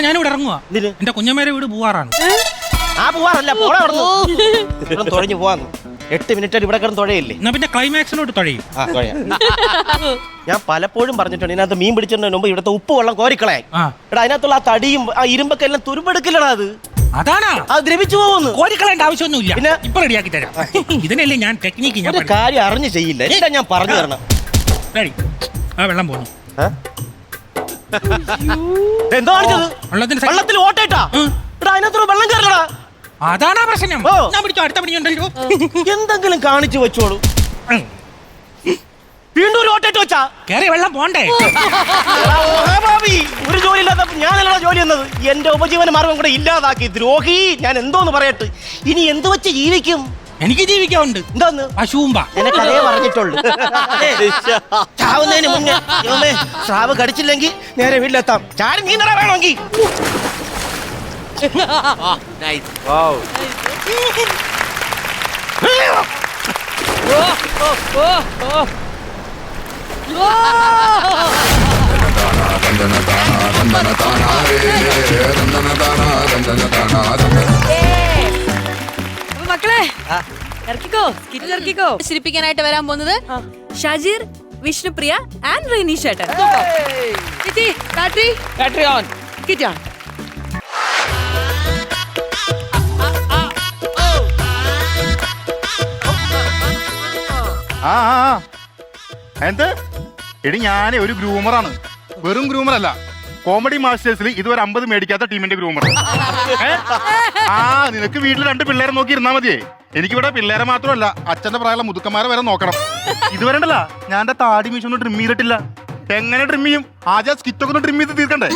ഞാനിവിടെ ഇറങ്ങുവാ. എന്റെ കുഞ്ഞമ്മേരെ വീട് പൂവാറാണ്. പോവാറല്ല, പോടാ തുഴഞ്ഞു പോവാന്ന്. 8 മിനിറ്റ് ഇവിടെ കിടന്ന് തുഴയില്ലേ? പിന്നെ ക്ലൈമാക്സിലോട്ട് തുഴയും. ഞാൻ പലപ്പോഴും പറഞ്ഞിട്ടുണ്ട്, ഇതിനകത്ത് മീൻ പിടിച്ചിട്ടുണ്ടെങ്കിൽ മുമ്പ് ഇവിടുത്തെ ഉപ്പ് വെള്ളം കോരിക്കളയാൻ. എടാ അതിനകത്തുള്ള ആ തടിയും ആ ഇരുമ്പൊക്കെ എല്ലാം തുരുമ്പെടുക്കില്ലടാ. അതാണ് അത് ദ്രവിച്ചു പോകുന്നു. കോരിക്കളേണ്ട ആവശ്യമൊന്നുമില്ല. പിന്നെ ഇപ്പൊ റെഡിയാക്കി തരാം. ഇതിനല്ലേ ഞാൻ ടെക്നിക്ക് ഞാൻ കാര്യം അറിഞ്ഞു ചെയ്യില്ല. എന്താ ഞാൻ പറഞ്ഞു തരണം. ആ വെള്ളം പോകുന്നു. എന്താ കാണിച്ചത്? വെള്ളത്തിന് വെള്ളത്തിൽ ഓട്ടയിട്ടാ എടാ അതിനകത്ത് വെള്ളം കയറലടാ. അതാണ് ആ പ്രശ്നം. ഓ. ഞാൻ പിടിച്ചോ, അടുത്ത പണിയുണ്ടല്ലോ. എന്തെങ്കിലും കാണിച്ചു വെച്ചോളൂ. വീണ്ടും ഒരു ഓട്ടയിട്ട് വെച്ചാ കേറി വെള്ളം പോണ്ടേ? എടാ, മഹാഭാവി, ഒരു ജോലി ഇല്ലാത്തപ്പോ ഞാനല്ല ജോലി എന്നത്. എന്റെ ഉപജീവന മാർഗം കൂടെ ഇല്ലാതാക്കി ദ്രോഹി. ഞാൻ എന്തോന്ന് പറയട്ടെ, ഇനി എന്ത് വെച്ച് ജീവിക്കും? എനിക്ക് ജീവിക്കാറുണ്ട്. എന്താന്ന് പശുവുമ്പ നിനക്കതേ പറഞ്ഞിട്ടുള്ളൂ. ചാവുന്നതിന് മുന്നേ ദൈവമേ, സ്രാവ് കടിച്ചില്ലെങ്കിൽ നേരെ വീട്ടിലെത്താം. ചാടി നീന്തണ വേണമെങ്കിൽ അപ്പൊ മക്കളെ ഇറക്കിക്കോ, സ്കിറ്റ് ഇറക്കിക്കോ. ചിരിപ്പിക്കാനായിട്ട് വരാൻ പോകുന്നത് ഷജീർ, വിഷ്ണുപ്രിയ ആൻഡ് റീനി ചേട്ടൻ. ചേച്ചി ബാറ്ററി ബാറ്ററി ഓൺ. സ്കിറ്റ് ആണ്. എന്ത് എടി ഞാനേ ഒരു ഗ്രൂമറാണ്. വെറും ഗ്രൂമർ അല്ല, കോമഡി മാസ്റ്റേഴ്സിൽ ഇതുവരെ 50 മേടിക്കാത്ത ടീമിന്റെ ഗ്രൂമർ. നിനക്ക് വീട്ടിൽ 2 പിള്ളേരെ നോക്കി ഇരുന്നാ മതിയേ. എനിക്കിവിടെ പിള്ളേരെ മാത്രമല്ല, അച്ഛന്റെ പ്രായമുള്ള മുതുക്കന്മാരെ വരെ നോക്കണം. ഇതുവരെ ഉണ്ടല്ല ഞാൻ എന്റെ താടി മീശൊന്നും ട്രിം ചെയ്തിട്ടില്ല. എങ്ങനെ ട്രിം ചെയ്യും? ആദ്യം സ്കിറ്റൊക്കെ ഒന്ന് ട്രിം ചെയ്ത് തീർക്കണ്ടേ?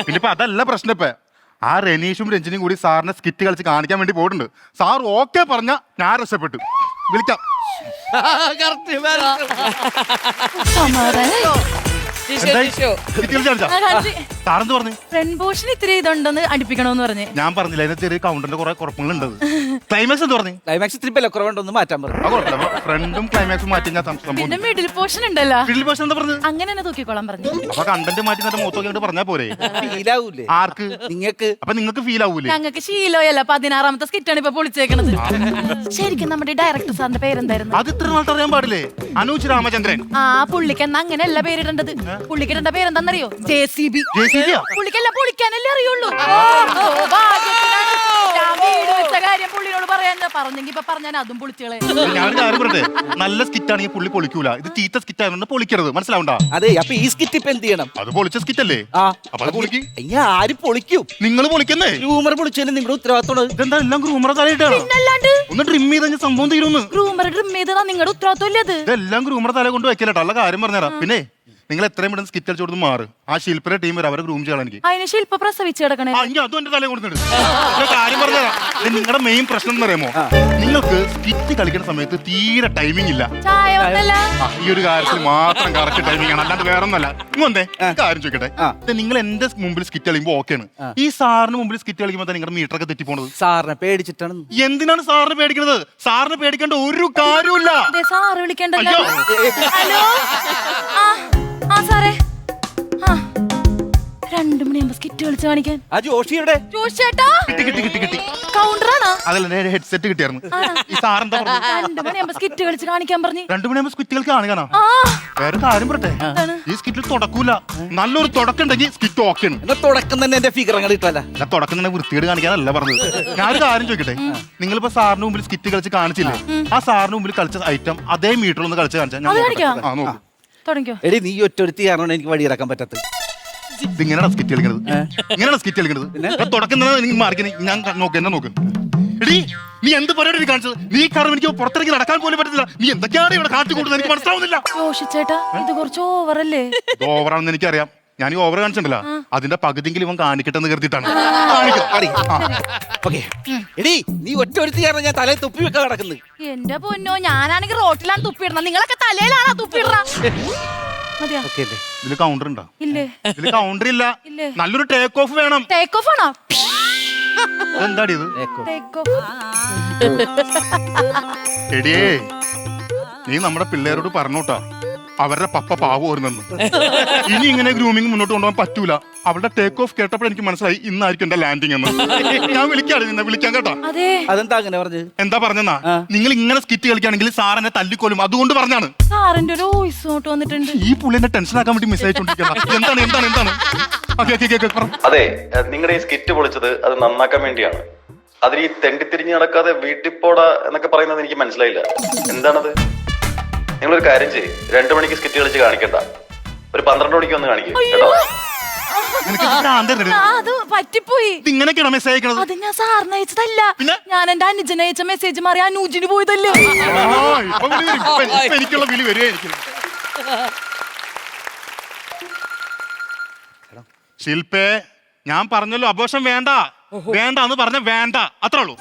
പിന്നെ ഇപ്പൊ അതല്ല പ്രശ്നം. ഇപ്പൊ ആ റെനീഷും രഞ്ജനും കൂടി സാറിനെ സ്കിറ്റ് കളിച്ച് കാണിക്കാൻ വേണ്ടി പോയിട്ടുണ്ട്. സാർ ഓക്കെ പറഞ്ഞ ഞാൻ രക്ഷപ്പെട്ടു. വിളിക്കാം. സാറെന്ത് പറഞ്ഞു? ഫ്രണ്ട് പോർഷൻ ഇത്തിരി ഇതുണ്ടെന്ന് അടുപ്പിക്കണമെന്ന് പറഞ്ഞേ. ഞാൻ പറഞ്ഞില്ല, അതിന് ചെറിയ കൗണ്ടറിന്റെ കുറെ കുഴപ്പങ്ങളുണ്ട്. ക്ലൈമാക്സ് എന്ത് പറഞ്ഞു? ക്ലൈമാക്സ് ഇത്തിരി കുറവുണ്ടൊന്ന് മാറ്റാൻ പറഞ്ഞു. ഫ്രണ്ടും ക്ലൈമാക്സും മാറ്റി ഞാൻ പിന്നെ മിഡിൽ പോർഷൻ ഉണ്ടല്ലോ, മിഡിൽ പോർഷൻ എന്താ പറഞ്ഞു? അങ്ങനെ തന്നെ തൂക്കിക്കോളാൻ പറഞ്ഞു. അപ്പൊ കണ്ടന്റ് മാറ്റി എന്നിട്ട് മൂത്തൊക്കെ പറഞ്ഞാ പോരെ? ഫീലാവൂലേ ആർക്ക്? നിങ്ങൾക്ക്. അപ്പൊ നിങ്ങൾക്ക് ഫീൽ ആവൂലേ? ഞങ്ങൾക്ക് ശീലോയല്ല, 16ാമത്തെ സ്കിറ്റാണ് ഇപ്പൊ പൊളിച്ചേക്കണത്. ശരിക്കും നമ്മുടെ ഡയറക്ടർ സാറിന്റെ പേരെന്തായിരുന്നു? അത് ഇത്ര നാളത്തെ അറിയാൻ പാടില്ലേ? അനൂജ് രാമചന്ദ്രൻ. ആ പുള്ളിക്ക് എന്നാ അങ്ങനെയല്ല പേരിടേണ്ടത്. പുള്ളിക്ക് ഇടേണ്ട പേരെന്താന്നറിയോ? JCB. പുള്ളിക്കല്ല, പൊളിക്കാനല്ലേ അറിയുള്ളൂ. ഞാൻ വീട് വെച്ച കാര്യം പുള്ളിനോട് പറയാൻ പറഞ്ഞെങ്കിൽ ഇപ്പൊ പറഞ്ഞാൽ അതും പൊളിച്ചുകളെ. ഞാനൊരു കാര്യം പറയട്ടെ, നല്ല സ്കിറ്റ് ആണെങ്കിൽ പുള്ളി പൊളിക്കൂല. ഇത് ചീത്ത സ്കിറ്റ് ആയതുകൊണ്ട് പൊളിക്കരുത്, മനസ്സിലാവണ്ട? അതെ, അപ്പൊ ഈ സ്കിറ്റ് ഇപ്പൊ എന്ത് ചെയ്യണം? അത് പൊളിച്ച സ്കിറ്റ് അല്ലേ? അപ്പൊ അത് പൊളിക്കും. ആര് പൊളിക്കും? നിങ്ങൾ പൊളിക്കുന്നേ. ഗ്രൂമർ പൊളിച്ചതിന് നിങ്ങളുടെ ഉത്തരവാദിത്തോട്. ഇതെന്താ എല്ലാം ഗ്രൂമറെ തലയിട്ടാണ്? ഒന്ന് ട്രിം ചെയ്ത് സംഭവം തീരുന്നു. ഗ്രൂമർ ട്രിം ചെയ്തതാ നിങ്ങളുടെ ഉത്തരവാദിത്തം അല്ലേ അത്? ഇതെല്ലാം ഗ്രൂമറെ തല കൊണ്ട് വെക്കലട്ടോ. ഉള്ള കാര്യം പറഞ്ഞുതരാം. പിന്നെ നിങ്ങൾ എത്രയും പെട്ടെന്ന് സ്കിറ്റ് കളിച്ചു കൊടുത്ത് മാറ്. ആ ശില്പയുടെ ടീം വരെ അവരെ ഗ്രൂം ചെയ്യണം. എനിക്ക് അതിന് ശില്പ പ്രസവിച്ച് കിടക്കണേ. അതും എന്റെ തലയിൽ കൊടുത്തിട്ട് കാര്യം പറഞ്ഞുതരാം. നിങ്ങളുടെ മെയിൻ പ്രശ്നം എന്ന് പറയുമോ, നിങ്ങൾക്ക് സ്കിറ്റ് കളിക്കുന്ന സമയത്ത് തീരെ ടൈമിംഗ് ഇല്ല. ഈ ഒരു കാര്യത്തിൽ മാത്രം കറക്റ്റ് ടൈമിംഗ് ആണ്, അല്ലാണ്ട് വേറെ ഒന്നല്ല. ഇങ്ങോട്ടേ കാര്യം ചോദിക്കട്ടെ, നിങ്ങൾ എന്റെ മുമ്പിൽ സ്കിറ്റ് കളിക്കുമ്പോൾ ഓക്കെയാണ്. ഈ സാറിന് മുമ്പിൽ സ്കിറ്റ് കളിക്കുമ്പോൾ നിങ്ങളുടെ മീറ്റർ ഒക്കെ തെറ്റിപ്പോണത് സാറിനെ പേടിച്ചിട്ടാണ്. എന്തിനാണ് സാറിന് പേടിക്കുന്നത്? സാറിന് പേടിക്കേണ്ട ഒരു കാര്യമില്ല. സാറ് വിളിക്കണ്ടല്ലോ. ഹലോ, ആ സാറേ, 2 മണിയാകുമ്പോ സ്കിറ്റ് കളിച്ച് കാണിക്കാൻ. ജോഷിയേട്ടാ കൗണ്ടറാണോ? അതല്ല, ഹെഡ്സെറ്റ് കിട്ടിയായിരുന്നു. ഈ സാറെന്താ പറഞ്ഞു? 2 മണിയാകുമ്പോ സ്കിറ്റ് കളിച്ച് കാണിക്കാൻ പറഞ്ഞു. 2 മണിയാകുമ്പോ സ്കിറ്റ് കളിച്ച് കാണിക്കാനാ? വേറെ കാര്യം പറട്ടെ, ഈ സ്കിറ്റിൽ തുടക്കൂല. നല്ലൊരു തുടക്കം ഉണ്ടെങ്കിൽ സ്കിറ്റ് ഓക്കെയാണ്. തുടക്കം തന്നെ എന്റെ ഫിഗർ അങ്ങനെ ഇട്ടല്ല. തുടക്കം തന്നെ വൃത്തികേട് കാണിക്കാനല്ല പറഞ്ഞത്. ഞാനൊരു കാര്യം ചോദിക്കട്ടെ, നിങ്ങളിപ്പോ സാറിന് മുമ്പിൽ സ്കിറ്റ് കളിച്ച് കാണിച്ചില്ലേ? ആ സാറിന് മുമ്പിൽ കളിച്ച ഐറ്റം അതേ മീറ്ററിൽ ഒന്ന് കളിച്ച് കാണിച്ചാൽ നോക്കും. എടി, നീ ഒറ്റൊരുത്തി കാരണം എനിക്ക് വഴി ഇറക്കാൻ പറ്റത്ത്. ഇങ്ങനെയാണ് സ്കിറ്റ് കളിക്കുന്നത്. ഇങ്ങനെയാണ് സ്കിറ്റ് കളിക്കുന്നത്. തുടക്കം തന്നെ മാർക്ക് ഞാൻ നോക്ക്, എന്നെ നോക്ക്. എടീ, നീ എന്ത് പരിപാടി കാണിച്ചത്? നീ കാരണം എനിക്ക് പുറത്തിറങ്ങി നടക്കാൻ പോലും പറ്റില്ല. നീ എന്തൊക്കെയാണ് ഇവിടെ കാട്ടിക്കൂട്ടുന്നത് എനിക്ക് മനസ്സിലാവുന്നില്ല. ജോഷിച്ചേട്ടാ, ഇത് കുറച്ച് ഓവറല്ലേ? ഓവറാണെന്ന് എനിക്കറിയാം. ഞാൻ ഈ ഓവർ കാണിച്ചിട്ടുണ്ടല്ലോ, അതിന്റെ പകുതിയെങ്കിലും ഇവൻ കാണിക്കട്ടെ എന്ന് കരുതിയിട്ടാണ്. എടി, നീ ഒറ്റൊരുത്തി കാരണം ഞാൻ തലയിൽ തുപ്പി വെക്കാൻ കിടക്കുന്നത്. എന്റെ പൊന്നോ, ഞാനാണെങ്കിൽ റോട്ടിലാണ് തുപ്പിയിടണം, നിങ്ങളൊക്കെ തലയിലാണോ തുപ്പിയിടണ? ഇതില് കൗണ്ടർ ഉണ്ടോ? ഇല്ലേ, ഇതില് കൗണ്ടർ ഇല്ല. നല്ലൊരു ടേക്ക് ഓഫ് വേണം. ടേക്ക് ഓഫ് ആണോ? എന്താടി ഇത്? Take off. എടിയേ, നീ നമ്മുടെ പിള്ളേരോട് പറഞ്ഞോട്ടാ, അവരുടെ പപ്പ പാവുമായിരുന്നെന്ന്. ഇനി ഇങ്ങനെ ഗ്രൂമിങ് മുന്നോട്ട് കൊണ്ടുപോകാൻ പറ്റൂല. അവളുടെ ടേക്ക് ഓഫ് കേട്ടപ്പോൾ എനിക്ക് മനസ്സിലായി ഇന്നായിരിക്കും എന്റെ ലാൻഡിങ് എന്ന്. ഞാൻ വിളിക്കാൻ കേട്ടോ. അതെന്താ അങ്ങനെ പറഞ്ഞത്? എന്താ പറഞ്ഞെന്നാ, നിങ്ങൾ ഇങ്ങനെ സ്കിറ്റ് കളിക്കുകയാണെങ്കിൽ സാർ എന്നെ തല്ലിക്കൊല്ലും, അതുകൊണ്ട് പറഞ്ഞാണ്. സാറിന്റെ ഒരു വോയിസ് നോട്ട് വന്നിട്ടുണ്ട്. ഈ പുള്ളി എന്നെ ടെൻഷൻ ആക്കാൻ വേണ്ടി മെസ്സേജ് എന്താണ് എന്താണ് എന്താണ്? അതെ, നിങ്ങളുടെ ഈ സ്കിറ്റ് പൊളിച്ചത് അത് നന്നാക്കാൻ വേണ്ടിയാണ്. അതിൽ ഈ തെണ്ടിത്തിരിഞ്ഞ് നടക്കാതെ വീട്ടിൽ പോടാ എന്നൊക്കെ പറയുന്നത് എനിക്ക് മനസ്സിലായില്ല. എന്താണത്? നിങ്ങളൊരു കാര്യം ചെയ്യ്, 2 മണിക്ക് സ്കിറ്റ് കളിച്ച് കാണിക്കണ്ട, ഒരു 12 മണിക്ക് ഒന്ന് കാണിക്കും കേട്ടോ. അത് പറ്റിപ്പോയി. ഇങ്ങനെയൊക്കെയാണ് മെസ്സേജ് അയക്കണത്. അത് ഞാൻ സാറിന് അയച്ചതല്ല, ഞാൻ എന്റെ അനുജന് അയച്ച മെസ്സേജ് മാറി അനുജിന് പോയതല്ലേ. എനിക്കുള്ള വിളി വരിക. ശില്പേ, ഞാൻ പറഞ്ഞല്ലോ അബോഷം വേണ്ട വേണ്ട എന്ന് പറഞ്ഞ വേണ്ട, അത്രേ ഉള്ളൂ.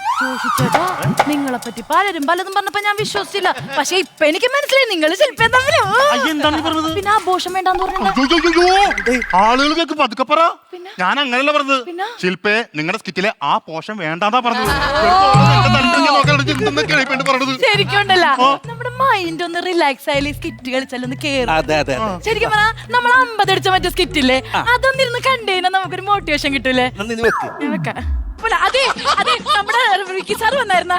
നിങ്ങളെ പറ്റി പലരും പലതും പറഞ്ഞപ്പോ ഞാൻ വിശ്വസിച്ചില്ല. പക്ഷെ ഇപ്പൊ എനിക്ക് മനസ്സിലായി നിങ്ങൾ ശില്പം തമ്മിൽ. പിന്നെ ആഘോഷം വേണ്ടെന്ന് പറഞ്ഞു. ആളുകൾക്ക് പതുക്കെ പറ. ഞാൻ അങ്ങനെയല്ല പറഞ്ഞത്. ശില്പേ, നിങ്ങളുടെ സ്കിറ്റിലെ ആ പോഷൻ വേണ്ടാന്നാ പറഞ്ഞത്. ശരിക്കുണ്ടല്ല, നമ്മുടെ മൈൻഡ് ഒന്ന് റിലാക്സ് ആയാലും സ്കിറ്റ് കളിച്ചാലൊന്ന് കേറും. ശരിക്കും പറഞ്ഞാ നമ്മൾ 50 അടിച്ച മറ്റേ സ്കിറ്റില്ലേ, അതൊന്നിരുന്ന് കണ്ടുകഴിഞ്ഞാൽ നമുക്കൊരു മോട്ടിവേഷൻ കിട്ടൂലേ. അതെ അതെ, നമ്മുടെ വിക്കി സാർ വന്നായിരുന്ന.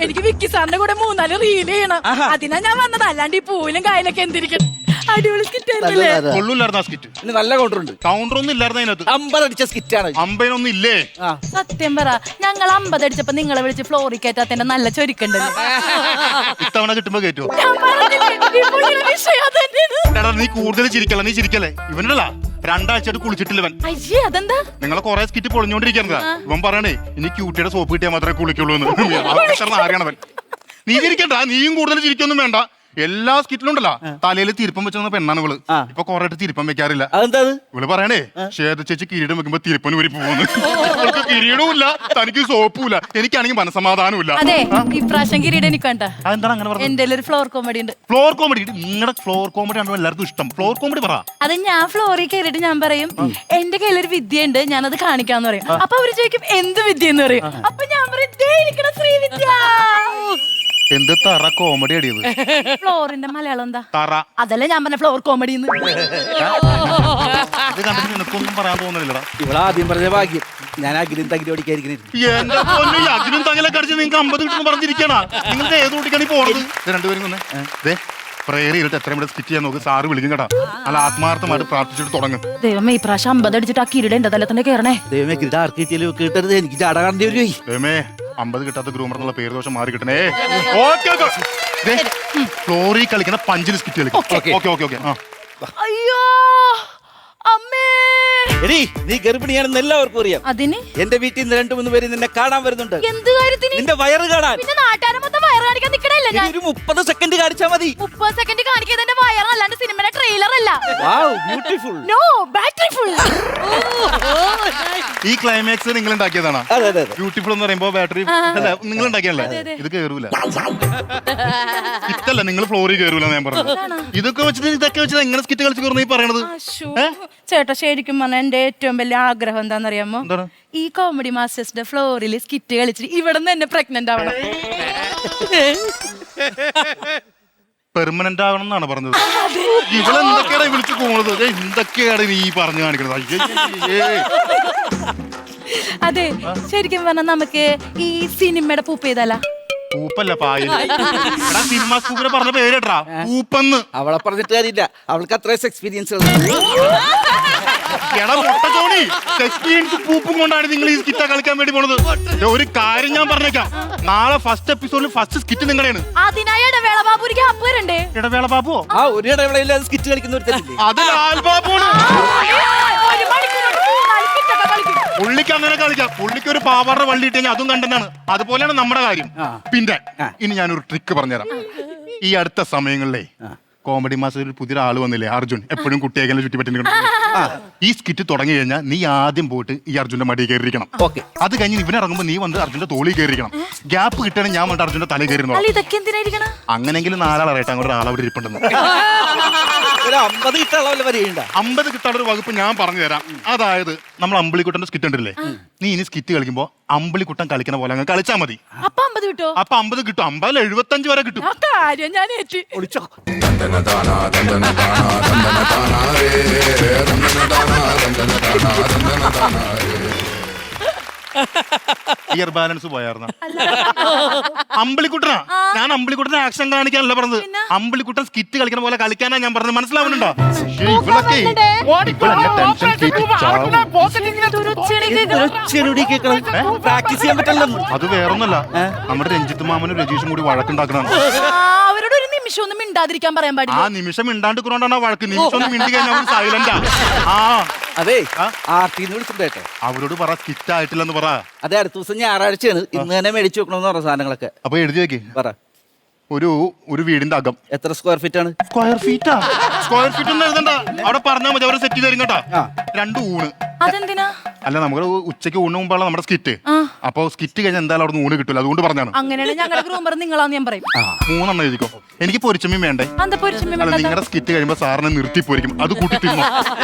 എനിക്ക് വിക്കി സാറിന്റെ കൂടെ 3-4 റീൽ ചെയ്യണം. അതിനാ ഞാൻ വന്നത്. അല്ലാണ്ട് ഈ പൂവിലും കായലൊക്കെ എന്തിരിക്കണം. അടിപൊളി സ്കിറ്റ് ആയിരുന്നില്ലേ? കൊള്ളൂല്ലായിരുന്നു ആ സ്കിറ്റ്. നല്ല കൗണ്ടർ ഉണ്ട്. കൗണ്ടർ ഒന്നും ഇല്ലായിരുന്നു അതിനകത്ത്. 50 അടിച്ച സ്കിറ്റാണ്. 50 ഒന്നും ഇല്ലേ? സത്യം പറ, ഞങ്ങൾ 50 അടിച്ചപ്പോ നിങ്ങളെ വിളിച്ച് ഫ്ലോറിൽ കയറ്റാത്തതിന്റെ നല്ല ചൊരുക്കുണ്ടല്ലോ. ഇത്തവണ കിട്ടുമ്പോ കയറ്റുമോ? ഞാൻ പറഞ്ഞില്ലേ, ഈ പുള്ളിയുടെ വിഷയം അതന്നെയാണ്. നീ കൂടുതൽ ചിരിക്കല, നീ ചിരിക്കല്ലേ. ഇവനല്ല 2 ആഴ്ചയായിട്ട് കുളിച്ചിട്ടില്ല ഇവൻ. അയ്യേ, അതെന്താ? നിങ്ങളെ കൊറേ സ്കിറ്റ് പൊളിഞ്ഞോണ്ടിരിക്കുന്നതാ. ഇവൻ പറയണേ ഇനി ക്യൂട്ടിയുടെ സോപ്പ് കിട്ടിയാൽ മാത്രമേ കുളിക്കുള്ളൂ എന്ന്. ആരെയാണവൻ? നീ ചിരിക്കണ്ട, നീയും കൂടുതൽ ചിരിക്കൊന്നും വേണ്ട. എല്ലാ സ്കിറ്റിലും ഉണ്ടല്ലോ തലയിൽ തിരുപ്പം വെച്ച പെണ്ണാണ് ഇവള്. ഇപ്പൊ കൊറേ തിരുപ്പം വെക്കാറില്ല. ഇവള് പറയണേ ശ്വേത ചേച്ചി കിരീടം വെക്കുമ്പോ തിരുപ്പന് വരി പോകുന്നു. ഇവൾക്ക് കിരീടവും ഇല്ല, തനിക്ക് സോപ്പും ഇല്ല, എനിക്കാണെങ്കിൽ മനസമാധാനവും ഇല്ല. അതെ, ഇപ്രാവശ്യം കിരീടം എനിക്ക് വേണ്ട. അതെന്താണ് അങ്ങനെ പറഞ്ഞത്? എന്റെ ഒരു ഫ്ലോർ കോമഡി ഉണ്ട്. Floor comedy? നിങ്ങളുടെ ഫ്ലോർ കോമഡി ആണോ എല്ലാവർക്കും ഇഷ്ടം? ഫ്ലോർ കോമഡി പറ. അത് ഞാൻ ഫ്ലോറിൽ കയറിയിട്ട് ഞാൻ പറയും എന്റെ കയ്യിലൊരു വിദ്യ ഉണ്ട്, ഞാനത് കാണിക്കാന്ന് പറയും. അപ്പൊ അവര് ചോദിക്കും എന്ത് വിദ്യ എന്ന് പറയും. അപ്പൊ ഞാൻ പറയും ദേ ഇരിക്കണ ശ്രീവിദ്യ. എന്ത് തറ കോമഡി അടിയത്? ഫ്ലോറിന്റെ മലയാളം എന്താ? തറ. അതല്ല ഞാൻ പറഞ്ഞ ഫ്ലോർ കോമഡി. ഇത് കണ്ടിട്ട് നിനക്കൊന്നും പറയാൻ തോന്നുന്നില്ലടാ. ഇവളാദ്യം പറഞ്ഞ ഭാഗ്യം. ഞാൻ അഗ്നിയും തകിരി ഓടിക്കായിരിക്കും. എന്റെ പൊന്നു, ഈ അഗ്നിയും തകിലൊക്കെ അടിച്ച് നിങ്ങൾക്ക് 50 കിട്ടുന്നു പറഞ്ഞിരിക്കണ. നിങ്ങൾക്ക് ഏത് കൂട്ടിക്കാണ് ഈ പോണത്? രണ്ടുപേരും തന്നെ പ്രേയർ ചെയ്തിട്ട് എത്രയും കൂടെ സ്കിറ്റ് ചെയ്യാൻ നോക്ക്. സാറ് വിളിക്കും കേട്ടാ. നല്ല ആത്മാർത്ഥമായിട്ട് പ്രാർത്ഥിച്ചിട്ട് തുടങ്ങും. ദൈവമേ, ഈ പ്രാവശ്യം 50 അടിച്ചിട്ട് ആ കിരീടം എന്റെ തല തന്നെ കയറണേ. ദൈവമേ, കിരീടം ആർക്ക് കിട്ടിയാലും കിട്ടരുത്. എനിക്ക് ചാട കാണേണ്ടി വരും. ദൈവമേ, 50 കിട്ടാത്ത ഗ്രൂമർ എന്നുള്ള പേര് ദോഷം മാറി കിട്ടണേ. ഫ്ലോറി കളിക്കണ പഞ്ചിൽ സ്കിറ്റ് കളിക്കും. ഓക്കെ. അയ്യോ അമ്മേ, നീ ഗർഭിണിയാണെന്ന് എല്ലാവർക്കും അറിയാം. അതിന് എന്റെ വീട്ടിൽ നിന്ന് 2-3 പേര് നിന്നെ കാണാൻ വരുന്നുണ്ട്. എന്ത് കാര്യത്തിന്? നിന്റെ വയറ് കാണാൻ. പിന്നെ നാട്ടുകാരെ മൊത്തം വയറ് കാണിക്കാൻ നിക്കണല്ലേ ഞാൻ? ഒരു 30 സെക്കൻഡ് കാണിച്ചാ മതി. 30 സെക്കൻഡ് കാണിക്കുന്നത് എന്റെ വയറ്, അല്ലാണ്ട് സിനിമയുടെ ട്രെയിലർ അല്ല. ബ്യൂട്ടിഫുൾ. No, battery full. ഈ ക്ലൈമാക്സ് നിങ്ങൾ ഉണ്ടാക്കിയതാണോ? ബ്യൂട്ടിഫുൾ എന്ന് പറയുമ്പോ ബാറ്ററി നിങ്ങൾ ഉണ്ടാക്കിയല്ലേ? ഇത് കേറൂല. ഇതല്ല, നിങ്ങൾ ഫ്ലോറിൽ കേറൂല ഞാൻ പറഞ്ഞു. ഇതൊക്കെ വെച്ചിട്ട് എങ്ങനെ സ്കിറ്റ് കളിച്ച് കയറുന്ന ഈ പറയണത്? ചേട്ടാ, ശരിക്കും പറഞ്ഞാൽ എന്റെ ഏറ്റവും വലിയ ആഗ്രഹം എന്താണെന്നറിയാമോ? ഈ കോമഡി മാസ്റ്റേഴ്സിന്റെ ഫ്ലോറിൽ സ്കിറ്റ് കളിച്ചിട്ട് ഇവിടെ നിന്ന് എന്നെ പ്രഗ്നന്റ് ആവണം. പെർമനന്റ് ആവണം എന്നാണ് പറഞ്ഞത്. ഇവളെന്തൊക്കെയാണ് വിളിച്ചു പോകുന്നത്? എന്തൊക്കെയാണ് നീ പറഞ്ഞു കാണിക്കണത്? അതെ, ശരിക്കും പറഞ്ഞാൽ നമുക്ക് ഈ സിനിമയുടെ പൂപ്പ് ചെയ്താലാ? പൂപ്പല്ല, പായൽ. സിനിമ സ്കൂപ്പിനെ പറഞ്ഞ പേരേട്ടാ പൂപ്പെന്ന്. അവളെ പറഞ്ഞിട്ട് കാര്യമില്ല, അവൾക്ക് അത്ര എക്സ്പീരിയൻസ്. എക്സ്പീരിയൻസ് പൂപ്പും കൊണ്ടാണ് നിങ്ങൾ ഈ സ്കിറ്റ് കളിക്കാൻ വേണ്ടി പോണത്. ഒരു കാര്യം ഞാൻ പറഞ്ഞേക്കാം, നാളെ ഫസ്റ്റ് എപ്പിസോഡിൽ ഫസ്റ്റ് സ്കിറ്റ് നിങ്ങളുടെയാണ്. അതിനായി ഇടവേള ബാബു ഒരു ഗ്യാപ്പ് വരണ്ടേ? ഇടവേള ബാബുവോ? ഒരു ഇടവേളയില്ലാതെ സ്കിറ്റ് കളിക്കുന്ന അത് ലാൽ ബാബുവാണ്. പുള്ളിക്ക് അങ്ങനെ കളിക്കാം. പുള്ളിക്ക് ഒരു പാവാറുടെ വള്ളി ഇട്ട് കഴിഞ്ഞാൽ അതും കണ്ടെന്നാണ്. അതുപോലെയാണ് നമ്മുടെ കാര്യം. പിന്നെ ഇനി ഞാനൊരു ട്രിക്ക് പറഞ്ഞുതരാം. ഈ അടുത്ത സമയങ്ങളിലേ കോമഡി മാസ്റ്ററിൽ പുതിയ ആള് വന്നില്ലേ, അർജുൻ. എപ്പോഴും കുട്ടിയേക്കലും ചുറ്റിപ്പറ്റി. ഈ സ്കിറ്റ് തുടങ്ങി കഴിഞ്ഞാൽ നീ ആദ്യം പോയിട്ട് ഈ അർജുന്റെ മടിയിൽ കയറിയിരിക്കണം. അത് കഴിഞ്ഞ് ഇവനെ ഇറങ്ങുമ്പോൾ നീ വന്ന് അർജുന്റെ തോളിൽ കയറിയിരിക്കണം. ഗ്യാപ്പ് കിട്ടണമെങ്കിൽ ഞാൻ വന്നിട്ട് അർജുന്റെ തലയിൽ കയറുന്നു. അങ്ങനെങ്കിലും 4 ആളായിട്ട് അങ്ങോട്ട് ആളവിടെ ഇരിപ്പുണ്ടെന്ന്. 50 കിട്ടാനുള്ള ഒരു വകുപ്പ് ഞാൻ പറഞ്ഞു തരാം. അതായത് നമ്മൾ അമ്പിളിക്കുട്ടന്റെ സ്കിറ്റ് ഉണ്ടല്ലേ, നീ ഇനി സ്കിറ്റ് കളിക്കുമ്പോ അമ്പിളിക്കുട്ടൻ കളിക്കുന്ന പോലെ അങ്ങ് കളിച്ചാൽ മതി. അപ്പൊ 50 കിട്ടും. 50 75 വരെ കിട്ടും. ഞാൻ ഏറ്റി. ഇയർ ബാലൻസ് പോയാർന്ന അമ്പിളിക്കുട്ടനാ. ഞാൻ അമ്പിളിക്കുട്ടനെ ആക്ഷൻ കാണിക്കാനല്ല പറഞ്ഞത്. അമ്പിളിക്കുട്ടൻ സ്കിറ്റ് കളിക്കുന്ന പോലെ കളിക്കാനാ ഞാൻ പറഞ്ഞത്. മനസ്സിലാവുന്നുണ്ടോ? ഇവളൊക്കെ പ്രാക്ടീസ് ചെയ്യാൻ പറ്റില്ല. അത് വേറൊന്നല്ല, നമ്മുടെ രഞ്ജിത്ത് മാമനും രജീഷും കൂടി വഴക്കുണ്ടാക്കണം. അവരോട് ഒരു നിമിഷം ഒന്നും മിണ്ടാതിരിക്കാൻ പറയാൻ ആ പാടില്ല. നിമിഷം മിണ്ടാണ്ടിക്കൊണ്ടാണ് വഴക്ക്. നിമിഷം ഒന്ന് മിണ്ടി കഴിഞ്ഞാൽ സൈലന്റാ. ആ അതെ ആർട്ടിന്ന് വിളിച്ചിട്ടേട്ടെ, അവരോട് പറ സ്കിറ്റ് ആയിട്ടില്ലെന്ന് പറ. അതെ അടുത്ത ദിവസം ഞായറാഴ്ചയാണ്, ഇന്ന് തന്നെ മേടിച്ചു വെക്കണമെന്ന് പറഞ്ഞ സാധനങ്ങളൊക്കെ. അപ്പൊ എഴുതി വെക്ക്. പറ. ഒരു വീടിന്റെ അകം എത്ര സ്ക്വയർ ഫീറ്റ് ആണ്? സ്ക്വയർ ഫീറ്റ് ഒന്നും എഴുതണ്ട, അവിടെ പറഞ്ഞാൽ മതി, അവര് സെറ്റ് തരും കേട്ടാ. 2 ഊണ്. അതെന്തിനാ? അല്ല നമുക്ക് ഉച്ചയ്ക്ക് ഊണ് മുമ്പാണ് നമ്മുടെ സ്കിറ്റ്. അപ്പൊ സ്കിറ്റ് കഴിഞ്ഞാൽ എന്തായാലും അവിടെ ഊണ് കിട്ടില്ല, അതുകൊണ്ട് പറഞ്ഞാണ്. അങ്ങനെയാണെങ്കിൽ ഞങ്ങളുടെ ഗ്രൂമർ നിങ്ങളാന്ന് ഞാൻ പറയും. 3 എഴുതിക്കോ. എനിക്ക് പൊരിച്ചമ്മയും വേണ്ടേ? എന്താ പൊരിച്ചമ്മ? അല്ല നിങ്ങളുടെ സ്കിറ്റ് കഴിയുമ്പോ സാറിനെ നിർത്തി പൊരിക്കും, അത് കൂട്ടി തിന്നോ.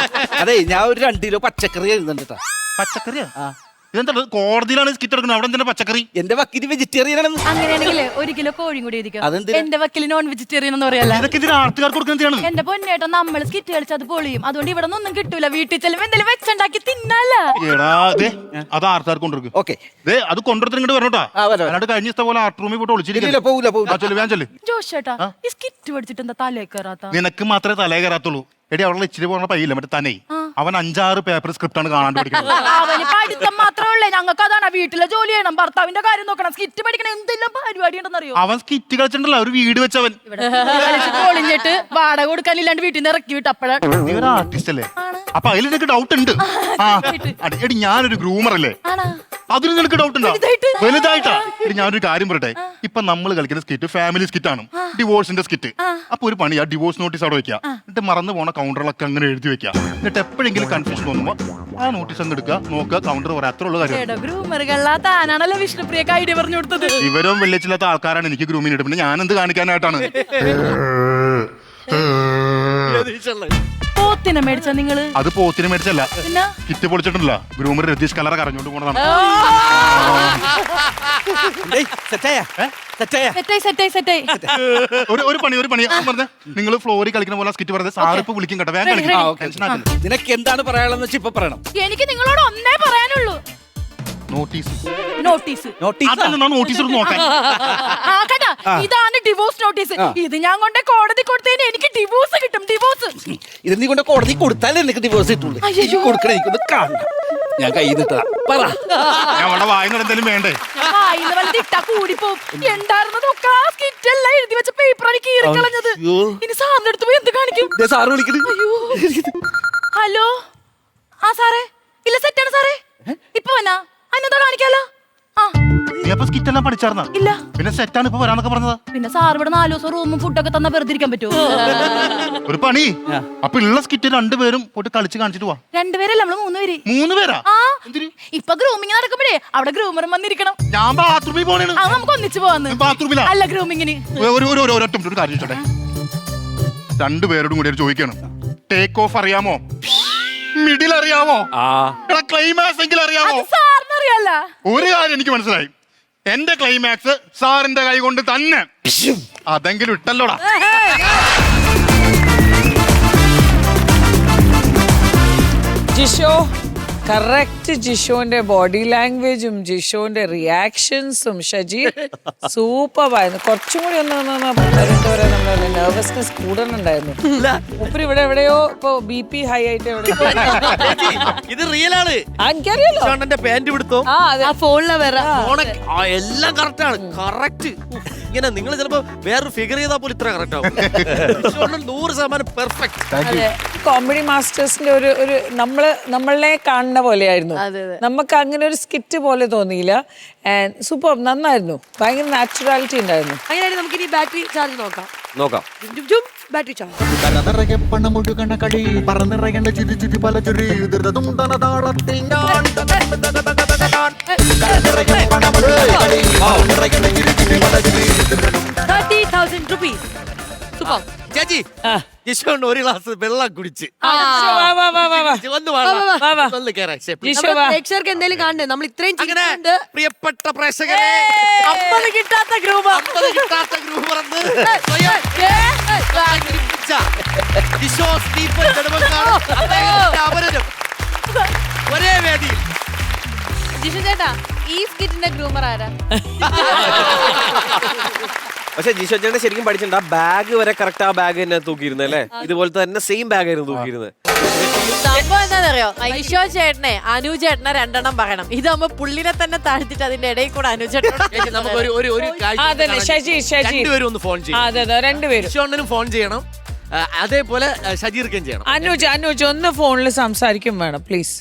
അതെ ഞാൻ ഒരു 2 കിലോ പച്ചക്കറി എഴുതുന്നുണ്ട്. പച്ചക്കറിയാ? ഇതെന്താ കോടതിയിലാണ് സ്കിറ്റ് എടുക്കുന്നത്, അവിടെ എന്തിനാ പച്ചക്കറി? എന്റെ വക്കീല് വെജിറ്റേറിയൻ ആണെന്ന്. അങ്ങനെയാണെങ്കിൽ 1 കിലോ കോഴിയും കൂടി എഴുതിക്കോ. അതെന്തിനാ? എന്റെ വക്കീല് നോൺ വെജിറ്റേറിയൻ എന്ന് പറയല്ല. ഇതൊക്കെ ഇതിന് ആർട്ടുകാർക്ക് കൊടുക്കുന്നതാണ്. എന്റെ പൊന്നേട്ടൻ നമ്മൾ സ്കിറ്റ് കളിച്ച് അത് പൊളിയും, അതുകൊണ്ട് ഇവിടെ ഒന്നും കിട്ടൂല. വീട്ടിൽ ചെല്ലുമ്പോ എന്തെങ്കിലും വെച്ചുണ്ടാക്കി തിന്നാല. അത് ആർട്ടുകാർക്ക് കൊണ്ടുവരും. ഓക്കെ അത് കൊണ്ടുവരുത്തി ഇങ്ങോട്ട് വരണോട്ടാ. അല്ലാണ്ട് കഴിഞ്ഞ ഇഷ്ടം പോലെ ആർട്ട് റൂമിൽ പോയിട്ട് ഒളിച്ചിരിക്കില്ല. ജോഷേട്ടാ ഈ സ്കിറ്റ് പഠിച്ചിട്ട് എന്താ തലേ കയറാത്ത? നിനക്ക് മാത്രമേ തലേ കയറാത്തുള്ളൂ. എടി അവിടെ ഇച്ചിരി പോകുന്ന പയ്യില്ല, മറ്റേ തന്നെ അവൻ 5-6 പേപ്പർ സ്ക്രിപ്റ്റ് ആണ് കാണാണ്ട് പഠിക്കുന്നത്. അവന് പഠിത്തം മാത്രമേ ഉള്ളേ, ഞങ്ങൾക്ക് അതാണ്. വീട്ടിലെ ജോലി ചെയ്യണം, ഭർത്താവിന്റെ കാര്യം നോക്കണം, സ്കിറ്റ് പഠിക്കണം, എന്തെല്ലാം പരിപാടി ഉണ്ടെന്നറിയോ? അവൻ സ്കിറ്റ് കളിച്ചിട്ടുണ്ടല്ലോ, ഒരു വീട് വെച്ചവൻ. പൊളിഞ്ഞിട്ട് വാടക കൊടുക്കാനില്ലാണ്ട് വീട്ടിൽ നിന്ന് ഇറക്കി വിട്ട് അപ്പോഴാണ്. ആർട്ടിസ്റ്റ് അല്ലേ? അപ്പൊ അതിൽ നിനക്ക് ഡൗട്ട് ഉണ്ട്. എടി ഞാനൊരു ഗ്രൂമർ അല്ലേ, അതിന് നിനക്ക് ഡൗട്ട് ഉണ്ടോ? വലുതായിട്ടാ. എടി ഞാനൊരു കാര്യം പറയട്ടെ, ഇപ്പൊ നമ്മൾ കളിക്കുന്ന സ്കിറ്റ് ഫാമിലി സ്കിറ്റ് ആണ്, ഡിവോഴ്സിന്റെ സ്കിറ്റ്. അപ്പൊ ഒരു പണിയാ, ഡിവോഴ്സ് നോട്ടീസ് അവിടെ വെക്കുക, എന്നിട്ട് മറന്നു പോണ കൗണ്ടറിലൊക്കെ അങ്ങനെ എഴുതി വെക്കുക. എന്നിട്ട് എപ്പോഴെങ്കിലും കൺഫ്യൂഷൻ തോന്നുമ്പോ ആ നോട്ടീസ് അങ്ങ് എടുക്കുക, നോക്കുക, കൗണ്ടർ പറയാം, അത്ര ഉള്ള കാര്യം. ഗ്രൂമറുകളാണല്ലോ വിഷ്ണുപ്രിയക്ക് ഐഡിയ പറഞ്ഞു കൊടുത്തത്. ഇവരും വെള്ളിച്ചില്ലാത്ത ആൾക്കാരാണ് എനിക്ക് ഗ്രൂമിന് ഇടുന്നത്. ഞാൻ എന്ത് കാണിക്കാനായിട്ടാണ്? പോത്തിനെ മേടിച്ച നിങ്ങള്? അത് പോത്തിനെ മേടിച്ചല്ല, പിന്നെ കിറ്റ് പൊളിച്ചിട്ടുണ്ടല്ലോ. ഗ്രൂമർ രതീഷ് കലറ കരഞ്ഞോണ്ട് പോണതാണ്. ഒരു പണി പറഞ്ഞ നിങ്ങൾ ഫ്ലോറിൽ കളിക്കുന്ന പോലെ സ്കിറ്റ് പറഞ്ഞത് സാറിപ്പ് വിളിക്കും കേട്ടോ. വേഗം കളിക്കും. നിനക്ക് എന്താണ് പറയാനുള്ളത് വെച്ചാൽ ഇപ്പൊ പറയണം. എനിക്ക് നിങ്ങളോട് ഒന്നേ പറയാനുള്ളൂ. നോട്ടീസ് നോക്കാൻ. ഇതാണ് ഡിവോഴ്സ് നോട്ടീസ്. ഇത് ഞാൻ കൊണ്ട് കോടതി കൊടുത്തതിന് എനിക്ക് ഡിവോഴ്സ് കിട്ടും. ഡിവോഴ്സ് ഇത് നീ കൊണ്ട് കോടതി കൊടുത്താലേ എനിക്ക് ഡിവോഴ്സ് കിട്ടുള്ളൂ. കൊടുക്കണേ, എനിക്കൊന്ന് കാണണം. ഞാൻ കൈ നിട്ടാ പറ. ഞങ്ങളുടെ വായന എന്തെങ്കിലും വേണ്ടേ? ഇട്ടാ കൂടിപ്പോവും. എന്തായിരുന്നതൊക്കെ ആ സ്കിറ്റ് എല്ലാം എഴുതി വെച്ച പേപ്പറാണ് കീറിക്കളഞ്ഞത്. ഇനി സാറിന്റെ അടുത്ത് പോയി എന്ത് കാണിക്കും? സാറ് വിളിക്കണേ. ഹലോ, ആ സാറേ, ഇല്ല സെറ്റാണ് സാറേ. ഇപ്പൊ വന്നാ അന്നെന്താ കാണിക്കാലോ? നീ അപ്പൊ സ്കിറ്റ് എല്ലാം പഠിച്ചാർന്ന? ഇല്ല. പിന്നെ സെറ്റാണ് ഇപ്പൊ വരാന്നൊക്കെ പറഞ്ഞത്. പിന്നെ സാർ ഇവിടെ 4 ദിവസം റൂമും ഫുഡൊക്കെ തന്നാ വെറുതെ ഇരിക്കാൻ പറ്റുമോ? ഒരു പണി, അപ്പൊ ഉള്ള സ്കിറ്റ് 2 പേരും പോയിട്ട് കളിച്ച് കാണിച്ചിട്ട് പോവാ. 2 പേരല്ല, നമ്മള് 3 പേര്. 3 പേരാ? ഇപ്പൊ ഗ്രൂമിങ് നടക്കുമ്പോഴേ അവിടെ ഗ്രൂമർ വന്നിരിക്കണം. ഞാൻ ബാത്റൂമിൽ പോണേണ്. നമുക്ക് ഒന്നിച്ച് പോവാന്ന്. ബാത്റൂമിലാ? അല്ല, ഗ്രൂമിങ്ങിന്. ഒരു കാര്യം ചോട്ടെ, 2 പേരോടും കൂടി ചോദിക്കണം. ടേക്ക് ഓഫ് അറിയാമോ? മിഡിൽ അറിയാമോ? ക്ലൈമാക്സ് എങ്കിലും അറിയാമോ? ഒരു കാര്യം എനിക്ക് മനസ്സിലായി, എന്റെ ക്ലൈമാക്സ് സാറിന്റെ കൈ കൊണ്ട് തന്നെ. അതെങ്കിലും ഇട്ടല്ലോടാ. ജിഷോ കറക്റ്റ്. ജിഷോന്റെ ബോഡി ലാംഗ്വേജും ജിഷോന്റെ റിയാക്ഷൻസും ഷജീർ സൂപ്പറായിരുന്നു. കുറച്ചും കൂടി ഒന്ന് എന്താ പറയാ, നമ്മുടെ നെർവസ്നെസ് കൂടുതലുണ്ടായിരുന്നു. ഉപ്പര് ഇവിടെ എവിടെയോ ഇപ്പൊ BP ഹൈ ആയിട്ട് ഇത് റിയൽ ആണ്. എനിക്കറിയാലോ. പാന്റ് പിടുത്തോ ഫോണിലെ വേറെ എല്ലാം കറക്റ്റ് ആണ്. കറക്റ്റ്. ഇങ്ങനെ നിങ്ങൾ ചിലപ്പോ വേറൊരു ഫിഗർ ചെയ്താൽ പോലും ഇത്ര കറക്റ്റ് ആവും. 100% പെർഫെക്റ്റ്. കോമഡി മാസ്റ്റേഴ്സിന്റെ ഒരു നമ്മളെ കാണുന്ന പോലെയായിരുന്നു. നമുക്ക് അങ്ങനെ ഒരു സ്കിറ്റ് പോലെ തോന്നിയില്ല. സൂപ്പർ, നന്നായിരുന്നു. ഭയങ്കര നാച്ചുറാലിറ്റി ഉണ്ടായിരുന്നു. അങ്ങനെയാണെങ്കിൽ നമുക്ക് ഇനി ബാറ്ററി ചാർജ് നോക്കാം. Battery charge. പണമൊഴുകണ കളി പറന്നിറങ്ങേണ്ട ചിരി ചിരി പല ചുരി ധൃതതും തനതാളത്തിൽ ഞാൻ 30,000 rupees. സൂപ്പർ. ചേച്ചി, ജിഷോണ്ട് ഒരു ഗ്ലാസ് വെള്ളം കുടിച്ച് പ്രേക്ഷകർക്ക് എന്തെങ്കിലും കാണണ്ടേ? നമ്മൾ ഇത്രയും ചെയ്യുന്നുണ്ട്. പ്രിയപ്പെട്ട പ്രേക്ഷകരെ, 50 കിട്ടാത്ത ഗ്രൂമർ ജിഷോ സ്റ്റീഫൻ ഒരേ വേദിയിൽ. ജിഷു ചേട്ടാ, ഈ സ്കിറ്റിന്റെ ഗ്രൂമർ ആരാ? പക്ഷെ ജിഷോ ചേട്ടൻ ശരിക്കും പഠിച്ചിട്ടുണ്ട്. ആ ബാഗ് വരെ കറക്റ്റ് ആ ബാഗ് തന്നെ തൂക്കിയിരുന്നത് അല്ലേ? ഇതുപോലത്തെ തന്നെ സെയിം ബാഗ് ആയിരുന്നു തൂക്കിയിരുന്നത്. സംഭവം എന്താണെന്നറിയോ? ജിഷോ ചേട്ടനെ അനു ചേട്ടനെ 2 എണ്ണം പറയണം. ഇതാകുമ്പോ പുള്ളിനെ തന്നെ താഴ്ത്തിട്ട് അതിന്റെ ഇടയിൽ കൂടെ അനു ചേട്ടൻ നമുക്ക് ഒരു അതന്നെ ശശി രണ്ടുപേരും ഒന്ന് ഫോൺ ചെയ്യും. അതെ രണ്ടുപേരും ജിഷോണ്ണനും ഫോൺ ചെയ്യണം, അതേപോലെ ഷജീർക്കും ചെയ്യണം. അനുജ് ഒന്ന് ഫോണിൽ സംസാരിക്കും വേണം പ്ലീസ്.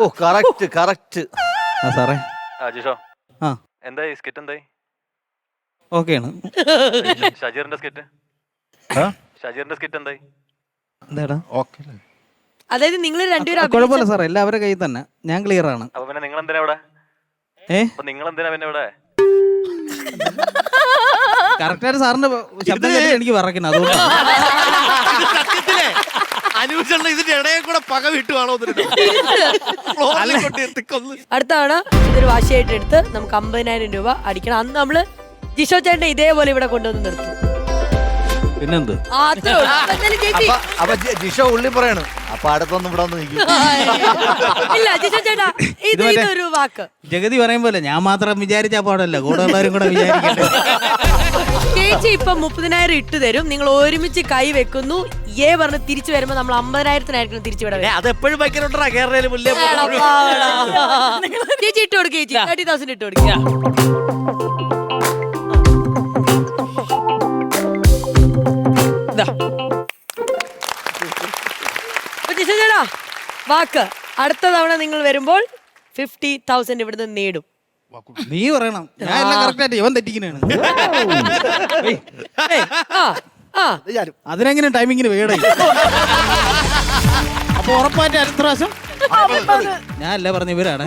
ഓ കറക്റ്റ് സാറേ ജിഷോ എന്തായി സ്കിറ്റ് എന്തായി? ഓക്കെയാണ്. ഷജീറിന്റെ സ്കിറ്റ് എന്തായി? എന്താടാ ഓക്കെ അതായത് നിങ്ങൾ രണ്ടുപേരും കുഴപ്പമില്ല സാർ, എല്ലാവരുടെ കയ്യിൽ തന്നെ ഞാൻ ക്ലിയർ ആണ്. അപ്പൊ പിന്നെ നിങ്ങൾ എന്തിനാ ഇവിടെ? നിങ്ങൾ എന്തിനാ പിന്നെ ഇവിടെ? കറക്റ്റായിട്ട് സാറിന്റെ ശബ്ദം കേട്ട് എനിക്ക് വിറക്കണം, അതുകൊണ്ട് അനുജണ്ണ ഇതിന്റെ ഇടയിൽ കൂടെ പക വിട്ടുവാണോ? അടുത്ത തവണ ഇതൊരു വാശിയായിട്ട് എടുത്ത് നമുക്ക് 50,000 രൂപ അടിക്കണം. അന്ന് നമ്മള് ജിഷോ ചേട്ടനെ ഇതേപോലെ ഇവിടെ കൊണ്ടുവന്ന് നിർത്തും. പിന്നെന്ത് അപ്പൊ ജിഷോ ഉള്ളി പറയണം. അപ്പൊ അടുത്തൊന്നും ഇവിടെ വന്ന് നിൽക്കും. ഇല്ല ജിഷോ ചേട്ടാ, ഇതൊരു വാക്ക് ജഗതി പറയും പോലെ ഞാൻ മാത്രം വിചാരിച്ചാ പാടല്ല, കൂടെ ഉള്ളവരും കൂടെ വിചാരിക്കട്ടെ. ചേച്ചി ഇപ്പൊ 30,000 ഇട്ട് തരും. നിങ്ങൾ ഒരുമിച്ച് കൈ വെക്കുന്നു. പറഞ്ഞ് തിരിച്ചു വരുമ്പോ നമ്മൾ 50,000-നായിരിക്കും തിരിച്ചു വിടാം. അതെപ്പോഴും ഭയങ്കര കേരളയിലെ മുല്ലേ ചേച്ചി ഇട്ട് കൊടുക്കുക. ചേച്ചി 30,000 ഇട്ട് കൊടുക്കുക. ചേട്ടാ വാക്ക്, അടുത്ത തവണ നിങ്ങൾ വരുമ്പോൾ 50,000 ഇവിടുന്ന് നേടും. നീ പറയണം, ഞാൻ എല്ലാം കറക്റ്റ് ആയിട്ട് ഇവൻ തെറ്റിക്കുന്നതാണ്. അതിനെങ്ങനെ ടൈമിങ്ങിന് വേട അപ്പൊ ഉറപ്പായിട്ട് അടുത്ത പ്രാവശ്യം ഞാൻ അല്ല പറഞ്ഞ ഇവരാണ്.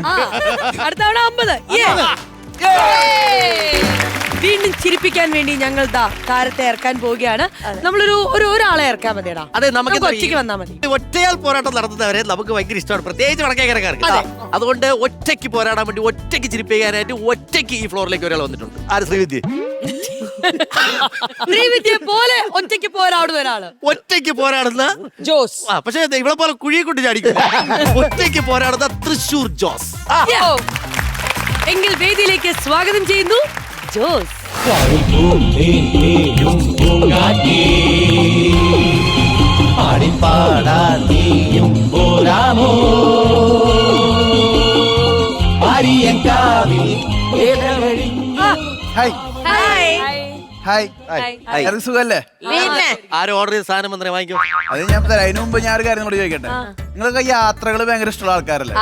അടുത്ത തവണ 50. വീണ്ടും ചിരിപ്പിക്കാൻ വേണ്ടി ഞങ്ങൾ താരത്തെ ഇറക്കാൻ പോവുകയാണ്. നമ്മളൊരു ഒരാളെ ഇറക്കാൻ മതിയടാ. അതെ, നമുക്ക് ഒറ്റയ്ക്ക് വന്നാൽ മതി. ഒറ്റയാൾ പോരാട്ടം നടത്തുന്നവരെ നമുക്ക് ഭയങ്കര ഇഷ്ടമാണ്, പ്രത്യേകിച്ച് വടക്കേക്കരക്കാർക്ക്. അതുകൊണ്ട് ഒറ്റയ്ക്ക് പോരാടാൻ വേണ്ടി, ഒറ്റയ്ക്ക് ചിരിപ്പിക്കാനായിട്ട് ഒറ്റയ്ക്ക് ഈ ഫ്ലോറിലേക്ക് ഒരാൾ വന്നിട്ടുണ്ട്. ആര്? ശ്രീവിദ്യയെ പോലെ ഒറ്റയ്ക്ക് പോരാടുന്ന ഒരാള്. ഒറ്റയ്ക്ക് പോരാടുന്ന ജോസ്. പക്ഷേ ഇവിടെ പോലെ കുഴിയെ കൊണ്ട് ചാടിക്കും. ഒറ്റയ്ക്ക് പോരാടുന്ന തൃശൂർ ജോസ്. എങ്കിൽ വേദിയിലേക്ക് സ്വാഗതം ചെയ്യുന്നു ജോസ്. സുഖല്ലേ? ആരും ഓർഡർ ചെയ്ത സാധനം വന്നേ വാങ്ങിക്കോ. അത് ഞാൻ തരാം. അതിന് മുമ്പ് ഞാൻ ഒരു കാര്യം കൂടി ചോദിക്കട്ടെ. നിങ്ങൾക്ക് യാത്രകൾ ഭയങ്കര ഇഷ്ടമുള്ള ആൾക്കാരല്ലേ?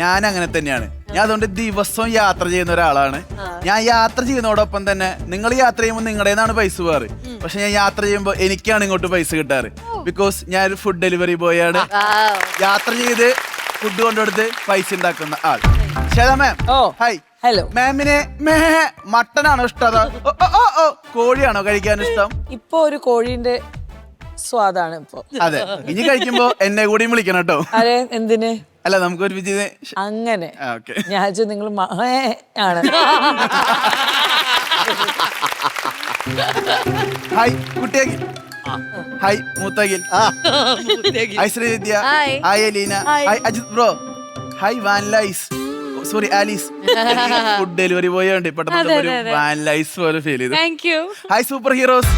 ഞാൻ അങ്ങനെ തന്നെയാണ്. ഞാൻ അതുകൊണ്ട് ദിവസവും യാത്ര ചെയ്യുന്ന ഒരാളാണ്. ഞാൻ യാത്ര ചെയ്യുന്നതോടൊപ്പം തന്നെ നിങ്ങൾ യാത്ര ചെയ്യുമ്പോൾ നിങ്ങളുടേതാണ് പൈസ പോകാറ്. പക്ഷെ ഞാൻ യാത്ര ചെയ്യുമ്പോൾ എനിക്കാണ് ഇങ്ങോട്ട് പൈസ കിട്ടാറ്. ബിക്കോസ് ഞാൻ ഒരു ഫുഡ് ഡെലിവറി ബോയ് ആണ്. യാത്ര ചെയ്ത് ഫുഡ് കൊണ്ടുകൊടുത്ത് പൈസ ഉണ്ടാക്കുന്ന ആൾ. ശരി മാം. ഹായ്. ഹലോ മാമിന് മട്ടനാണോ ഇഷ്ടം, കോഴിയാണോ കഴിക്കാൻ ഇഷ്ടം? ഇപ്പൊ ഒരു കോഴീന്റെ സ്വാദാണ് ഇപ്പൊ. അതെ, ഇനി കഴിക്കുമ്പോ എന്നെ കൂടി വിളിക്കണം കേട്ടോ. അതെ, എന്തിന്? അല്ല, നമുക്ക് ഒരു വിജയ അങ്ങനെ. ഓക്കെ, ഞാൻ നിങ്ങൾ ആണ്. ഹായ് കുട്ടിയാക്കി, ഹായ് മൂത്തകിൽ, hi Srividya, hi Aleena, hi Ajith bro, hi വാൻലൈസ്, സോറി ആലീസ്. ഫുഡ് ഡെലിവറി പോയുണ്ട് പെട്ടെന്ന് ഒരു വാൻലൈസ് പോലെ ഫീൽ ചെയ്തു. Hi super heroes.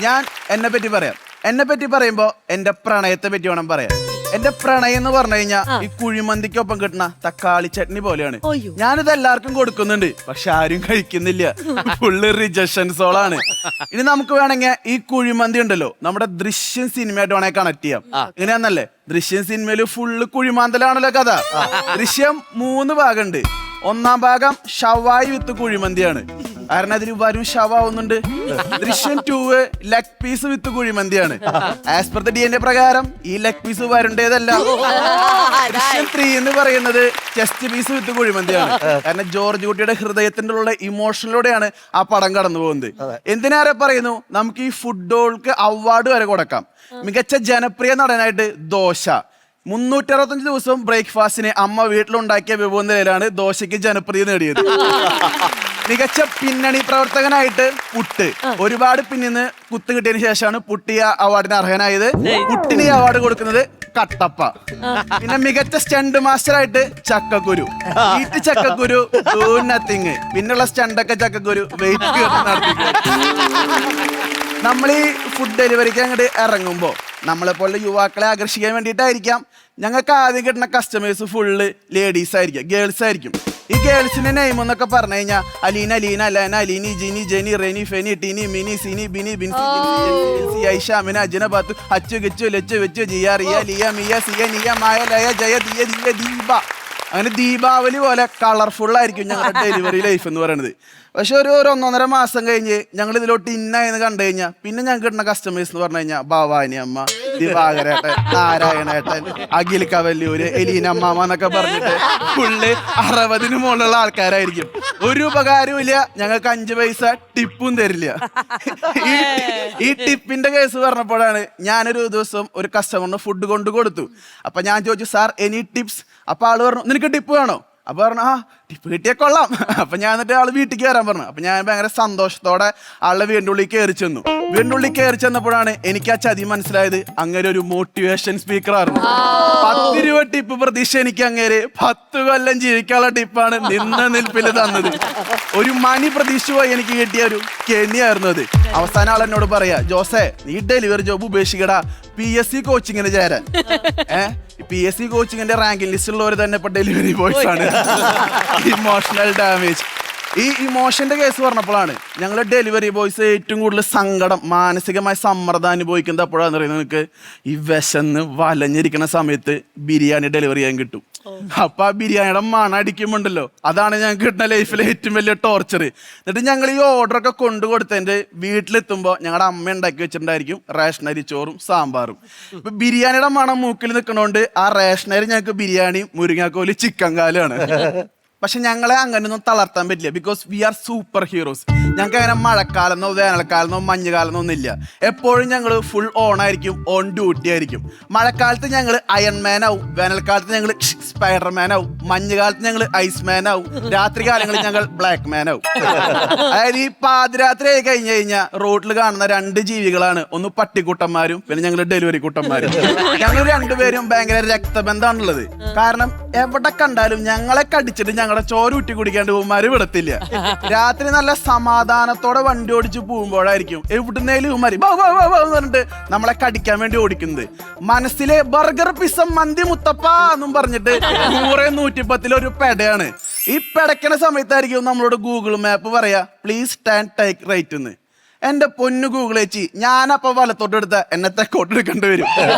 ഞാൻ എന്നെ പറ്റി പറയാം. എന്നെ പറ്റി പറയുമ്പോ എന്റെ പ്രണയത്തെ പറ്റി വേണം പറയാൻ. എന്റെ പ്രണയം എന്ന് പറഞ്ഞു കഴിഞ്ഞാൽ ഈ കുഴിമന്തിക്കൊപ്പം കിട്ടുന്ന തക്കാളി ചട്നി പോലെയാണ്. ഞാനിത് എല്ലാവർക്കും കൊടുക്കുന്നുണ്ട്, പക്ഷെ ആരും കഴിക്കുന്നില്ല. ഫുള്ള് റിജക്ഷൻസോളാണ്. ഇനി നമുക്ക് വേണമെങ്കിൽ ഈ കുഴിമന്തി ഉണ്ടല്ലോ, നമ്മുടെ ദൃശ്യം സിനിമയായിട്ട് വേണമെങ്കിൽ കണക്ട് ചെയ്യാം. എങ്ങനെയാന്നല്ലേ, ദൃശ്യം സിനിമയില് ഫുള്ള് കുഴിമാന്തലാണല്ലോ കഥ. ദൃശ്യം 3 ഭാഗമുണ്ട്. 1-ാം ഭാഗം ഷവായി വിത്ത് കുഴിമന്തിയാണ്, കാരണം അതിൽ വരും ഷവാവുന്നുണ്ട്. ദൃശ്യം 2 ലെഗ് പീസ് വിത്ത് കുഴിമന്തിയാണ്. ആസ് പെർ ദ DNA പ്രകാരം ഈ ലെഗ് പീസ് വരേണ്ടതല്ല. ദൃശ്യം 3 എന്ന് പറയുന്നത് ചെസ്റ്റ് പീസ് വിത്ത് കുഴിമന്തിയാണ്, കാരണം ജോർജ് കുട്ടിയുടെ ഹൃദയത്തിന്റെ ഉള്ള ഇമോഷനിലൂടെയാണ് ആ പടം കടന്നു പോകുന്നത്. എന്തിനാരെ പറയുന്നു, നമുക്ക് ഈ ഫുഡുകൾക്ക് അവാർഡ് വരെ കൊടുക്കാം. മികച്ച ജനപ്രിയ നടനായിട്ട് ദോശ. 365 ദിവസം ബ്രേക്ക്ഫാസ്റ്റിന് അമ്മ വീട്ടിലുണ്ടാക്കിയ വിഭവനിലയിലാണ് ദോശയ്ക്ക് ജനപ്രിയ നേടിയത്. മികച്ച പിന്നണി പ്രവർത്തകനായിട്ട് പുട്ട്. ഒരുപാട് പിന്നിന്ന് കുത്ത് കിട്ടിയതിനു ശേഷമാണ് പുട്ടിയ അവാർഡിന് അർഹനായത്. പുട്ടിന് ഈ അവാർഡ് കൊടുക്കുന്നത് കട്ടപ്പ. പിന്നെ മികച്ച സ്റ്റണ്ട് മാസ്റ്റർ ആയിട്ട് ചക്കക്കുരു. ഈറ്റ് ചക്കക്കുരു, ഡൂ നത്തിങ്. പിന്നുള്ള സ്റ്റണ്ടൊക്കെ ചക്കക്കുരു വെയിറ്റ് നടത്തി. നമ്മൾ ഈ ഫുഡ് ഡെലിവറിക്ക് അങ്ങോട്ട് ഇറങ്ങുമ്പോൾ നമ്മളെ പോലെ യുവാക്കളെ ആകർഷിക്കാൻ വേണ്ടിയിട്ടായിരിക്കാം ഞങ്ങൾക്ക് ആദ്യം കിട്ടുന്ന കസ്റ്റമേഴ്സ് ഫുള്ള് ലേഡീസ് ആയിരിക്കും, ഗേൾസ് ആയിരിക്കും. ഈ ഗേൾസിന്റെ നെയിം എന്നൊക്കെ പറഞ്ഞു കഴിഞ്ഞാൽ അലീന, അലീന, അലാന, അലീനി, ജിനി, ജെനി, റെനി, ഫെനി, ടിനി, മിനി, സിനി, ബിനി, ബിൻസി, ജിൻസി, ഐഷ, അമിന, അജിന, ബാത്തു, അച്ചു, ഗച്ചു, ലച്ചു, വെച്ചു, ജിയ, റിയ, ലിയ, മിയ, സിയ, നിയ, മായ, ലയ, ജയ, ദിയ, ദിയ, ദീപ. അങ്ങനെ ദീപാവലി പോലെ കളർഫുൾ ആയിരിക്കും ഞങ്ങളുടെ ഡെലിവറി ലൈഫ് എന്ന് പറയുന്നത്. പക്ഷെ ഒരു 1.5 മാസം കഴിഞ്ഞ് ഞങ്ങൾ ഇതിലോട്ട് ഇന്നായെന്ന് കണ്ടു കഴിഞ്ഞാൽ പിന്നെ ഞങ്ങൾക്ക് കിട്ടുന്ന കസ്റ്റമേഴ്സ് എന്ന് പറഞ്ഞു കഴിഞ്ഞാൽ ഭവാനി അമ്മ, ദിവാകരേട്ടൻ, നാരായണേട്ടൻ, അഖിൽ കവല്ലൂര്, എലീന അമ്മാമ എന്നൊക്കെ പറഞ്ഞിട്ട് ഫുള്ള് 60-ന് മുകളിലുള്ള ആൾക്കാരായിരിക്കും. ഒരു ഉപകാരവും ഇല്ല, ഞങ്ങൾക്ക് 5 പൈസ ടിപ്പും തരില്ല. ഈ ടിപ്പിന്റെ കേസ് പറഞ്ഞപ്പോഴാണ് ഞാനൊരു ദിവസം ഒരു കസ്റ്റമറിന് ഫുഡ് കൊണ്ട് കൊടുത്തു. അപ്പൊ ഞാൻ ചോദിച്ചു, സാർ എനി ടിപ്സ്? അപ്പൊ ആള് പറഞ്ഞു, നിനക്ക് ടിപ്പ് വേണോ? അപ്പൊ പറഞ്ഞു, ആ ടിപ്പ് കിട്ടിയാൽ കൊള്ളാം. അപ്പൊ ഞാൻ എന്നിട്ട് ആള് വീട്ടിലേക്ക് വരാൻ പറഞ്ഞു. അപ്പൊ ഞാൻ ഭയങ്കര സന്തോഷത്തോടെ ആളുടെ വീടിൻ്റെ ഉള്ളിൽ കയറി ചെന്നു. വീടിൻ്റെ ഉള്ളിൽ കയറി ചെന്നപ്പോഴാണ് എനിക്ക് ആ ചതി മനസ്സിലായത്. അങ്ങനെ ഒരു മോട്ടിവേഷൻ സ്പീക്കർ ആയിരുന്നു. 10 രൂപ ടിപ്പ് പ്രതീക്ഷ എനിക്ക് അങ്ങേര് 10 കൊല്ലം ജീവിക്കാനുള്ള ടിപ്പാണ് നിന്ന നിൽപ്പിൽ തന്നത്. ഒരു മണി പ്രതീക്ഷ പോയി എനിക്ക് കിട്ടിയ ഒരു കെണിയായിരുന്നു അത്. അവസാനം ആൾ എന്നോട് പറയാ, ജോസേ നീ ഡെലിവറി ജോബ് ഉപേക്ഷിക്കടാ, PSC കോച്ചിങ്ങിന് ചേരാൻ. PSC കോച്ചിങ്ങിന്റെ റാങ്കിങ് ലിസ്റ്റിലുള്ളവർ തന്നെ ഇപ്പൊ ഡെലിവറി ബോയ്സ് ആണ്. Emotional damage. ഈ ഇമോഷന്റെ കേസ് പറഞ്ഞപ്പോഴാണ് ഞങ്ങൾ ഡെലിവറി ബോയ്സ് ഏറ്റവും കൂടുതൽ സങ്കടം, മാനസികമായ സമ്മർദ്ദം അനുഭവിക്കുന്നത് എപ്പോഴാന്ന് പറയുന്നത്. നിങ്ങൾക്ക് ഈ വിശന്ന് വലഞ്ഞിരിക്കുന്ന സമയത്ത് ബിരിയാണി ഡെലിവറി ചെയ്യാൻ കിട്ടും. അപ്പൊ ആ ബിരിയാണിയുടെ മണം അടിക്കുമ്പോണ്ടല്ലോ, അതാണ് ഞങ്ങൾക്ക് കിട്ടുന്ന ലൈഫിലെ ഏറ്റവും വലിയ ടോർച്ചർ. എന്നിട്ട് ഞങ്ങൾ ഈ ഓർഡറൊക്കെ കൊണ്ടു കൊടുത്തതിന്റെ വീട്ടിലെത്തുമ്പോൾ ഞങ്ങളുടെ അമ്മ ഉണ്ടാക്കി വെച്ചിട്ടുണ്ടായിരിക്കും റേഷനരി ചോറും സാമ്പാറും. ഇപ്പൊ ബിരിയാണിയുടെ മണം മൂക്കിൽ നിൽക്കണോണ്ട് ആ റേഷനരി ഞങ്ങൾക്ക് ബിരിയാണിയും മുരിങ്ങാക്കോല് ചിക്കൻ കാലുമാണ്. പക്ഷെ ഞങ്ങളെ അങ്ങനെയൊന്നും തളർത്താൻ പറ്റില്ല. Because we are super heroes. ഞങ്ങൾക്ക് അങ്ങനെ മഴക്കാലെന്നോ വേനൽക്കാലെന്നോ മഞ്ഞുകാലെന്നോ ഒന്നും ഇല്ല. എപ്പോഴും ഞങ്ങൾ ഫുൾ ഓൺ ആയിരിക്കും, ഓൺ ഡ്യൂട്ടി ആയിരിക്കും. മഴക്കാലത്ത് ഞങ്ങൾ അയൺമാൻ ആവും, വേനൽക്കാലത്ത് ഞങ്ങൾ സ്പൈഡർമാൻ ആവും, മഞ്ഞുകാലത്ത് ഞങ്ങൾ ഐസ്മാൻ ആവും, രാത്രി കാലങ്ങളിൽ ഞങ്ങൾ ബ്ലാക്ക് മാൻ ആവും. അതായത് ഈ പാതിരാത്രി ആയി കഴിഞ്ഞു കഴിഞ്ഞാൽ റോഡിൽ കാണുന്ന 2 ജീവികളാണ്, ഒന്ന് പട്ടിക്കുട്ടന്മാരും പിന്നെ ഞങ്ങൾ ഡെലിവറി കുട്ടന്മാരും. ഞങ്ങൾ രണ്ടുപേരും ഭയങ്കര രക്തബന്ധമാണുള്ളത്. കാരണം എവിടെ കണ്ടാലും ഞങ്ങളെ കടിച്ചിട്ട് ഞങ്ങളുടെ ചോര ഊറ്റി കുടിക്കാണ്ട് ഉമ്മാര് വിടത്തില്ല. രാത്രി നല്ല സമാധാനത്തോടെ വണ്ടി ഓടിച്ച് പോകുമ്പോഴായിരിക്കും എവിടുന്നേലും ഉമ്മാര് എന്ന് പറഞ്ഞിട്ട് നമ്മളെ കടിക്കാൻ വേണ്ടി ഓടിക്കുന്നത്. മനസ്സിലെ ബർഗർ, പിസ്സ, മന്തി, മുത്തപ്പ എന്നും പറഞ്ഞിട്ട് 100-110 ഒരു പെടയാണ്. ഈ പെടക്കണ സമയത്തായിരിക്കും നമ്മളോട് ഗൂഗിൾ മാപ്പ് പറയാ, പ്ലീസ് സ്റ്റാൻഡ് ടേക്ക് റൈറ്റ് എന്ന്. എന്റെ പൊന്നു ഗൂഗിൾ ചേച്ചി, ഞാനപ്പോ വലത്തോട്ട് എടുത്ത എന്നെ തെക്കോട്ട് എടുക്കേണ്ടി വരും.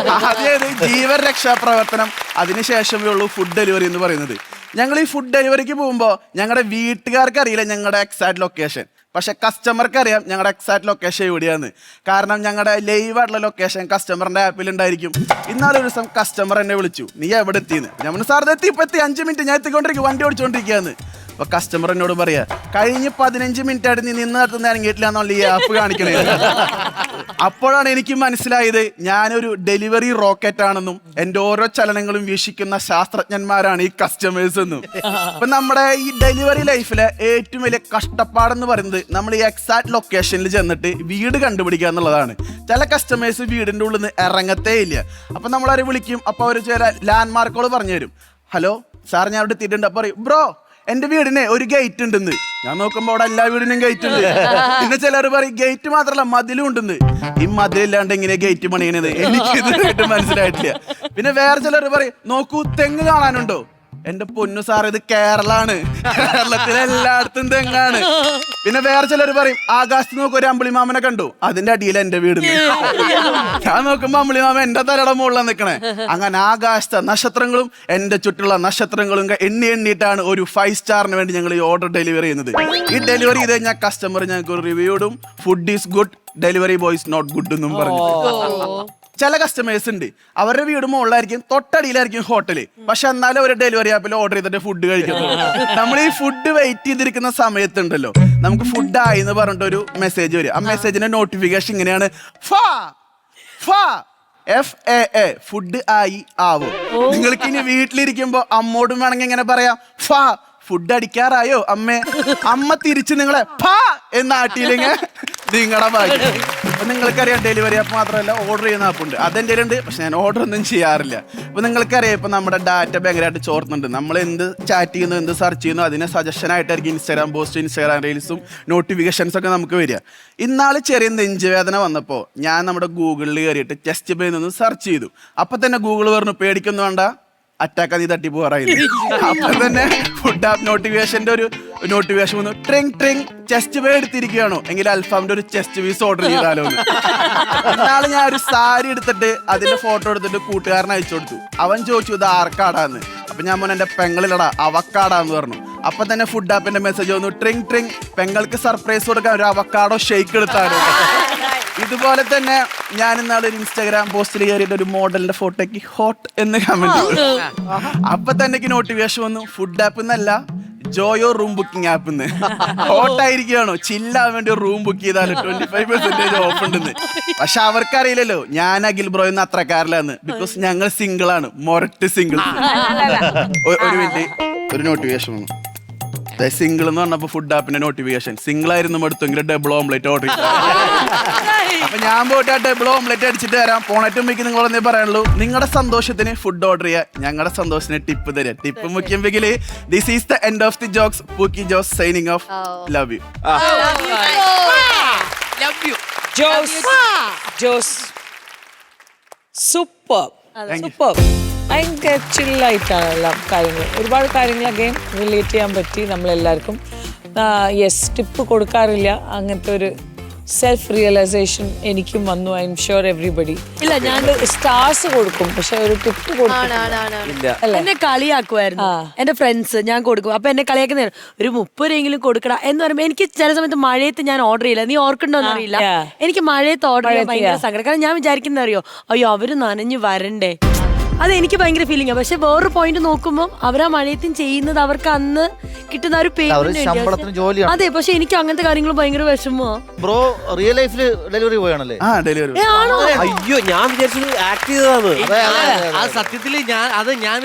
അതായത് ജീവൻ രക്ഷാപ്രവർത്തനം, അതിനുശേഷമേ ഉള്ളൂ ഫുഡ് ഡെലിവറി എന്ന് പറയുന്നത്. ഞങ്ങൾ ഈ ഫുഡ് ഡെലിവറിക്ക് പോകുമ്പോൾ ഞങ്ങളുടെ വീട്ടുകാർക്ക് അറിയില്ല ഞങ്ങളുടെ എക്സാക്ട് ലൊക്കേഷൻ. പക്ഷെ കസ്റ്റമർക്ക് അറിയാം ഞങ്ങളുടെ എക്സാക്ട് ലൊക്കേഷൻ എവിടെയാന്ന്. കാരണം ഞങ്ങളുടെ ലൈവായിട്ടുള്ള ലൊക്കേഷൻ കസ്റ്റമറിന്റെ ആപ്പിൽ ഉണ്ടായിരിക്കും. ഇന്നാളൊരു ദിവസം കസ്റ്റമർ എന്നെ വിളിച്ചു, നീ എവിടെ എത്തിയെന്ന്. ഞാൻ സാർ എത്തി, 5 മിനിറ്റ് ഞാൻ എത്തിക്കൊണ്ടിരിക്കും, വണ്ടി ഓടിച്ചോണ്ടിരിക്കുകയെന്ന്. അപ്പൊ കസ്റ്റമർ എന്നോട് പറയാ, കഴിഞ്ഞ് 15 മിനിറ്റ് ആയിട്ട് നീ നിന്ന് നടത്തുന്ന ഇറങ്ങിയിട്ടില്ല എന്നുള്ള ഈ ആപ്പ് കാണിക്കണേ. അപ്പോഴാണ് എനിക്ക് മനസ്സിലായത് ഞാനൊരു ഡെലിവറി റോക്കറ്റ് ആണെന്നും എൻ്റെ ഓരോ ചലനങ്ങളും വീക്ഷിക്കുന്ന ശാസ്ത്രജ്ഞന്മാരാണ് ഈ കസ്റ്റമേഴ്സ് എന്നും. അപ്പൊ നമ്മുടെ ഈ ഡെലിവറി ലൈഫിലെ ഏറ്റവും വലിയ കഷ്ടപ്പാടെന്ന് പറയുന്നത് നമ്മൾ ഈ എക്സാക്ട് ലൊക്കേഷനിൽ ചെന്നിട്ട് വീട് കണ്ടുപിടിക്കുക എന്നുള്ളതാണ്. ചില കസ്റ്റമേഴ്സ് വീടിൻ്റെ ഉള്ളിൽ നിന്ന് ഇറങ്ങത്തേ ഇല്ല. അപ്പൊ നമ്മളവരെ വിളിക്കും, അപ്പൊ അവർ ചില ലാൻഡ് മാർക്കുകൾ പറഞ്ഞു തരും. ഹലോ സാർ, ഞാൻ അവിടെ എത്തിയിട്ടുണ്ട്. അപ്പൊ പറയും, ബ്രോ എന്റെ വീടിന് ഒരു ഗേറ്റ് ഉണ്ടെന്ന്. ഞാൻ നോക്കുമ്പോ അവിടെ എല്ലാ വീടിനും ഗേറ്റ് ഉണ്ട്. പിന്നെ ചിലർ പറയും ഗേറ്റ് മാത്രല്ല മതിലും ഉണ്ടെന്ന്. ഈ മതിലില്ലാണ്ട് എങ്ങനെ ഗേറ്റ് പണിയണത് എനിക്ക് ഇതുവരെയായിട്ട് മനസ്സിലായിട്ടില്ല. പിന്നെ വേറെ ചിലർ പറയും, നോക്കൂ തെങ്ങ് കാണാനുണ്ടോ. എന്റെ പൊന്നു സാർ, ഇത് കേരളാണ്, കേരളത്തിലെ എല്ലായിടത്തും തെങ്ങാണ്. പിന്നെ വേറെ ചിലർ പറയും, ആകാശത്ത് നോക്കും ഒരു അമ്പിളിമാമനെ കണ്ടു, അതിന്റെ അടിയിൽ എന്റെ വീട്. ഞാൻ നോക്കുമ്പോ അമ്പിളിമാമ എന്റെ തലയുടെ മുകളിലാണ് നിൽക്കണേ. അങ്ങനെ ആകാശത്തെ നക്ഷത്രങ്ങളും എന്റെ ചുറ്റുള്ള നക്ഷത്രങ്ങളും എണ്ണിയിട്ടാണ് ഒരു 5 സ്റ്റാറിന് വേണ്ടി ഞങ്ങൾ ഈ ഓർഡർ ഡെലിവറി ചെയ്യുന്നത്. ഈ ഡെലിവറി ചെയ്ത് കഴിഞ്ഞാൽ കസ്റ്റമർ ഞങ്ങൾക്ക് ഒരു റിവ്യൂ ഇടും, food is good, delivery boy is not good എന്നും പറഞ്ഞു. ചില കസ്റ്റമേഴ്സ് ഉണ്ട്, അവരുടെ വീട് മുകളിലായിരിക്കും, തൊട്ടടിയിലായിരിക്കും ഹോട്ടല്, പക്ഷെ എന്നാലും അവർ ഡെലിവറി ആപ്പിൽ ഓർഡർ ചെയ്തിട്ട് ഫുഡ് കഴിക്കുന്നു. നമ്മൾ ഈ ഫുഡ് വെയിറ്റ് ചെയ്തിരിക്കുന്ന സമയത്തുണ്ടല്ലോ, നമുക്ക് ഫുഡ് ആയി എന്ന് പറഞ്ഞിട്ട് ഒരു മെസ്സേജ് വരും. ആ മെസ്സേജിന്റെ നോട്ടിഫിക്കേഷൻ ഇങ്ങനെയാണ്, FAA, ഫുഡ് ആയി ആവും. നിങ്ങൾക്ക് ഇനി വീട്ടിലിരിക്കുമ്പോ അമ്മോടും വേണമെങ്കിൽ ഇങ്ങനെ പറയാം, ഫുഡ് അടിക്കാറായോ അമ്മേ. അമ്മ തിരിച്ച് നിങ്ങളെ എന്നാട്ടിയില്ലെങ്കിൽ നിങ്ങളുടെ ഭാഗ്യം. അപ്പൊ നിങ്ങൾക്കറിയാം ഡെലിവറി ആപ്പ് മാത്രമല്ല ഓർഡർ ചെയ്യുന്ന ആപ്പ് ഉണ്ട്. അതെന്റെ ഉണ്ട്, പക്ഷെ ഞാൻ ഓർഡർ ഒന്നും ചെയ്യാറില്ല. അപ്പൊ നിങ്ങൾക്കറിയാം ഇപ്പൊ നമ്മുടെ ഡാറ്റ ഭയങ്കരമായിട്ട് ചോർന്നുണ്ട്. നമ്മൾ എന്ത് ചാറ്റ് ചെയ്യുന്നു, എന്ത് സെർച്ച് ചെയ്യുന്നു, അതിനെ സജഷൻ ആയിട്ടായിരിക്കും ഇൻസ്റ്റാഗ്രാം പോസ്റ്റ്, ഇൻസ്റ്റാഗ്രാം റീൽസും നോട്ടിഫിക്കേഷൻസ് ഒക്കെ നമുക്ക് വരിക. ഇന്നാള് ചെറിയ നെഞ്ചുവേദന വന്നപ്പോ ഞാൻ നമ്മുടെ ഗൂഗിളിൽ കയറിയിട്ട് ചെസ്റ്റ് പെയിൻ ഒന്ന് സെർച്ച് ചെയ്തു. അപ്പൊ തന്നെ ഗൂഗിൾ പറഞ്ഞു പേടിക്കൊന്നും വേണ്ട, അറ്റാക്ക് നീ തട്ടി പോറായിരുന്നു. അപ്പൊ തന്നെ ഫുഡ് ആപ്പ് നോട്ടിഫിക്കേഷന്റെ ഒരു നോട്ടിഫിക്കേഷൻ വന്നു, ട്രിങ് ട്രിങ് ചെസ്റ്റ് പേ എടുത്തിരിക്കുകയാണോ എങ്കിൽ അൽഫാമിന്റെ ഒരു ചെസ്റ്റ് പീസ് ഓർഡർ ചെയ്താലോ. എന്നാള് ഞാൻ ഒരു സാരി എടുത്തിട്ട് അതിന്റെ ഫോട്ടോ എടുത്തിട്ട് കൂട്ടുകാരനെ അയച്ചു കൊടുത്തു. അവൻ ചോദിച്ചു ഇത് ആർക്കാടാന്ന്. അപ്പൊ ഞാൻ മോനെ എന്റെ പെങ്ങളിലടാ അവക്കാടാന്ന് പറഞ്ഞു. അപ്പൊ തന്നെ ഫുഡ് ആപ്പിന്റെ മെസ്സേജ് വന്നു, ട്രിങ് ട്രിങ് പെങ്ങൾക്ക് സർപ്രൈസ് കൊടുക്കാൻ ഒരു അവക്കാടോ ഷെയ്ക്ക് എടുത്താലോ. ഇതുപോലെ തന്നെ ഞാൻ ഇന്നാളെ ഒരു ഇൻസ്റ്റാഗ്രാം പോസ്റ്റിൽ കയറിയിട്ട് ഒരു മോഡലിന്റെ ഫോട്ടോയ്ക്ക് ഹോട്ട് എന്ന് കമന്റ്. അപ്പൊ തന്നെ നോട്ടിഫിക്കേഷൻ വന്നു, ഫുഡ് ആപ്പ് എന്നല്ല ജോയോ റൂം ബുക്കിംഗ് ആപ്പ് ഹോട്ടായിരിക്കുകയാണോ ചില്ലാൻ വേണ്ടി റൂം ബുക്ക് ചെയ്താൽ 25% ഓഫ് ഉണ്ടെന്ന്. പക്ഷെ അവർക്കറിയില്ലല്ലോ ഞാൻ അഖിൽ ബ്രോ എന്ന് അത്രക്കാരിലാന്ന്. ബിക്കോസ് ഞങ്ങൾ സിംഗിൾ ആണ്, മൊരട്ട് സിംഗിൾ. ഒരു മിനിറ്റ്, ഒരു നോട്ടിഫിക്കേഷൻ വന്നു, സിംഗിൾ എന്ന് പറഞ്ഞപ്പോ ഫുഡ് ആപ്പിന്റെ നോട്ടിഫിക്കേഷൻ. സിംഗിൾ ആയിരുന്നു എടുത്തെങ്കിൽ ഡബിൾ ഓംലെറ്റ് ഓർഡർ ചെയ്തു. അപ്പൊ ഞാൻ പോയിട്ട് ആ ഡബിൾ ഓംലെറ്റ് അടിച്ചിട്ട് തരാം. പോണറ്റുമ്പേക്ക് നിങ്ങളൊന്നേ പറയാനുള്ളൂ, നിങ്ങളുടെ സന്തോഷത്തിന് ഫുഡ് ഓർഡർ ചെയ്യുക, ഞങ്ങളുടെ സന്തോഷത്തിന് ടിപ്പ് തരാം. ടിപ്പ് മുഖ്യമെങ്കിൽ this is the end of the jokes. Pookie Jose signing off. Love you. Jose super super. ഭയങ്കര ചില്ലായിട്ടാണ് എല്ലാം കാര്യങ്ങൾ. ഒരുപാട് കാര്യങ്ങൾ അഗെയിൻ റിലേറ്റ് ചെയ്യാൻ പറ്റി നമ്മളെല്ലാവർക്കും. യെസ്, ടിപ്പ് കൊടുക്കാറില്ല, അങ്ങനത്തെ ഒരു സെൽഫ് റിയലൈസേഷൻ എനിക്കും വന്നു. I am sure everybody. ഇല്ല, ഞാൻ സ്റ്റാർസ് കൊടുക്കും, പക്ഷെ ഒരു ടിപ്പ് കൊടുക്കും. എന്നെ കളിയാക്കുമായിരുന്നു എന്റെ ഫ്രണ്ട്സ്. ഞാൻ കൊടുക്കും, അപ്പൊ എന്നെ കളിയാക്കുന്ന ഒരു 30 രൂപയെങ്കിലും കൊടുക്കടാ എന്ന് പറയുമ്പോൾ എനിക്ക് ചില സമയത്ത് മഴയത്ത് ഞാൻ ഓർഡർ ചെയ്യില്ല. നീ ഓർക്കണ്ടോന്ന് അറിയില്ല, എനിക്ക് മഴയത്ത് ഓർഡർ ചെയ്യാൻ ഭയങ്കര സങ്കടം. കാരണം ഞാൻ വിചാരിക്കുന്ന അറിയോ, അയ്യോ അവര് നനഞ്ഞു വരണ്ടേ, അത് എനിക്ക് ഭയങ്കര ഫീലിംഗ്. പക്ഷെ വേറൊരു പോയിന്റ് നോക്കുമ്പോൾ അവരാ മഴയത്തും ചെയ്യുന്നത് അവർക്ക് അന്ന് കിട്ടുന്ന ഒരു പേയ്മെന്റ്. അതെ, പക്ഷെ എനിക്ക് അങ്ങനത്തെ കാര്യങ്ങൾ ഭയങ്കര വിഷമോ. ബ്രോ റിയൽ ലൈഫിൽ ഡെലിവറി പോയാണല്ലേ? അയ്യോ, ഞാൻ വിചാരിച്ചത് ആക്ട് ചെയ്തതാണ്. സത്യത്തില് ഞാൻ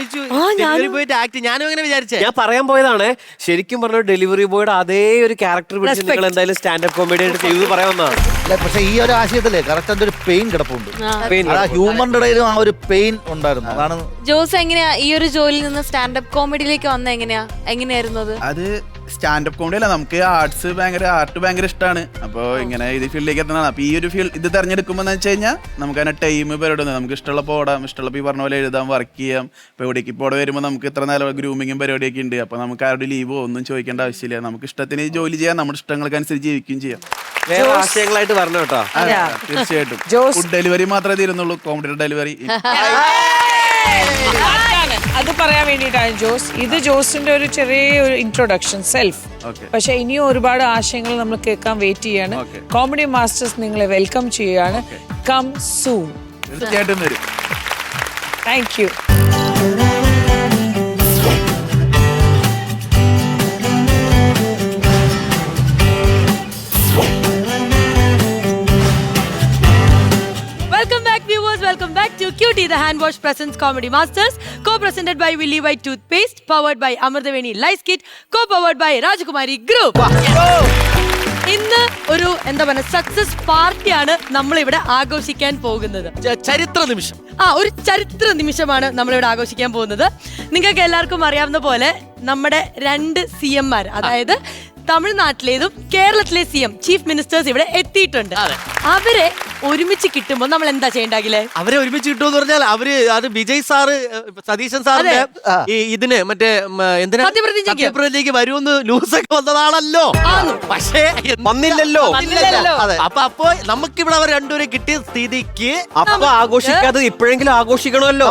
പോയിട്ട് ആക്ട് ഞാനും അങ്ങനെ വിചാരിച്ചേ. ഞാൻ പറയാൻ പോയതാണ്. ശരിക്കും പറഞ്ഞ ഡെലിവറി ബോയുടെ അതേ ഒരു ക്യാരക്ടർ പിടിച്ച് നിങ്ങൾ എന്തായാലും സ്റ്റാൻഡപ്പ് കോമഡി ആയിട്ട് ചെയ്തു പറയാവുന്നതാണ്. പക്ഷെ ഈ ഒരു ആശയത്തില് കറക്റ്റ് എന്തൊരു പെയിൻ കിടപ്പുണ്ട്. ഹ്യൂമന്റെ ഇടയിലും ആ ഒരു പെയിൻ ഉണ്ടായിരുന്നു. അതാണ് ജോസ് എങ്ങനെയാ ഈ ഒരു ജോലിയിൽ നിന്ന് സ്റ്റാൻഡപ്പ് കോമഡിയിലേക്ക് വന്ന എങ്ങനെയായിരുന്നു അത്? അത് സ്റ്റാൻഡപ്പ് കോമഡി അല്ല, നമുക്ക് ആർട്ട് ഭയങ്കര ഇഷ്ടമാണ്. അപ്പോൾ ഇങ്ങനെ ഇത് ഫീൽഡിലേക്ക് എത്തുന്നതാണ്. അപ്പോൾ ഈ ഒരു ഫീൽഡ് ഇത് തിരഞ്ഞെടുക്കുമ്പോൾ എന്ന് വെച്ച് കഴിഞ്ഞാൽ നമുക്ക് അതിനെ ടൈം പരിപാടി നമുക്ക് ഇഷ്ടമുള്ളപ്പോൾ ഓടാം, ഇഷ്ടമുള്ളപ്പോൾ ഈ പറഞ്ഞ പോലെ എഴുതാം, വർക്ക് ചെയ്യാം. ഇപ്പോൾ എവിടേക്ക് ഇപ്പോൾ ഇവിടെ വരുമ്പോൾ നമുക്ക് ഇത്ര നേരം ഗ്രൂമിങ്ങും പരിപാടിയൊക്കെ ഉണ്ട്. അപ്പോൾ നമുക്ക് ആരുടെ ലീവോ ഒന്നും ചോദിക്കേണ്ട ആവശ്യമില്ല. നമുക്ക് ഇഷ്ടത്തിന് ജോലി ചെയ്യാം, നമ്മുടെ ഇഷ്ടങ്ങൾക്കനുസരിച്ച് ജീവിക്കുകയും ചെയ്യാം. ആശയങ്ങളായിട്ട് പറഞ്ഞു കേട്ടോ. തീർച്ചയായിട്ടും ഫുഡ് ഡെലിവറി മാത്രമേ തീരുന്നുള്ളൂ, കോമഡിയുടെ ഡെലിവറി. അത് പറയാൻ വേണ്ടിയിട്ടാണ് ജോസ്. ഇത് ജോസിന്റെ ഒരു ചെറിയ ഒരു ഇൻട്രൊഡക്ഷൻ സെൽഫ്. പക്ഷെ ഇനിയും ഒരുപാട് ആശയങ്ങൾ നമ്മൾ കേൾക്കാൻ വെയിറ്റ് ചെയ്യാണ്. കോമഡി മാസ്റ്റേഴ്സ് നിങ്ങളെ വെൽക്കം ചെയ്യുകയാണ്. Come soon. തീർച്ചയായിട്ടും വരും. Thank you. Welcome back to Cutie, the hand wash presents Comedy Masters, co-presented by Willy White Toothpaste, powered by Amardhaveni Lice Kit, co-powered by Rajakumari Group. ഇന്ന് ഒരു എന്താ പറയുക success പാർട്ടിയാണ് നമ്മളിവിടെ ആഘോഷിക്കാൻ പോകുന്നത്. ചരിത്ര നിമിഷം. ഒരു ചരിത്ര നിമിഷമാണ് നമ്മളിവിടെ ആഘോഷിക്കാൻ പോകുന്നത്. നിങ്ങൾക്ക് എല്ലാവർക്കും അറിയാവുന്ന പോലെ നമ്മുടെ 2 CM-മാർ, അതായത് തമിഴ്നാട്ടിലേതും കേരളത്തിലെ CM ചീഫ് മിനിസ്റ്റേഴ്സ് ഇവിടെ എത്തിയിട്ടുണ്ട്. അവരെ ഒരുമിച്ച് കിട്ടുമ്പോൾ നമ്മൾ എന്താ ചെയ്യണ്ടാകില്ലേ? അവരെ ഒരുമിച്ച് കിട്ടുമെന്ന് പറഞ്ഞാൽ അത് വിജയ് സാറ്, സതീശൻ സാറിന്റെ ഇതിന് മറ്റേ സത്യപ്രതിജ്ഞയ്ക്ക് വരുമെന്ന് ന്യൂസൊക്കെ വന്നതാണല്ലോ. പക്ഷേ വന്നില്ലല്ലോ. അപ്പൊ നമുക്കിവിടെ അവർ രണ്ടുപേരെ കിട്ടിയ സ്ഥിതിക്ക് അപ്പൊ ആഘോഷിക്കാതെ ഇപ്പോഴെങ്കിലും ആഘോഷിക്കണമല്ലോ.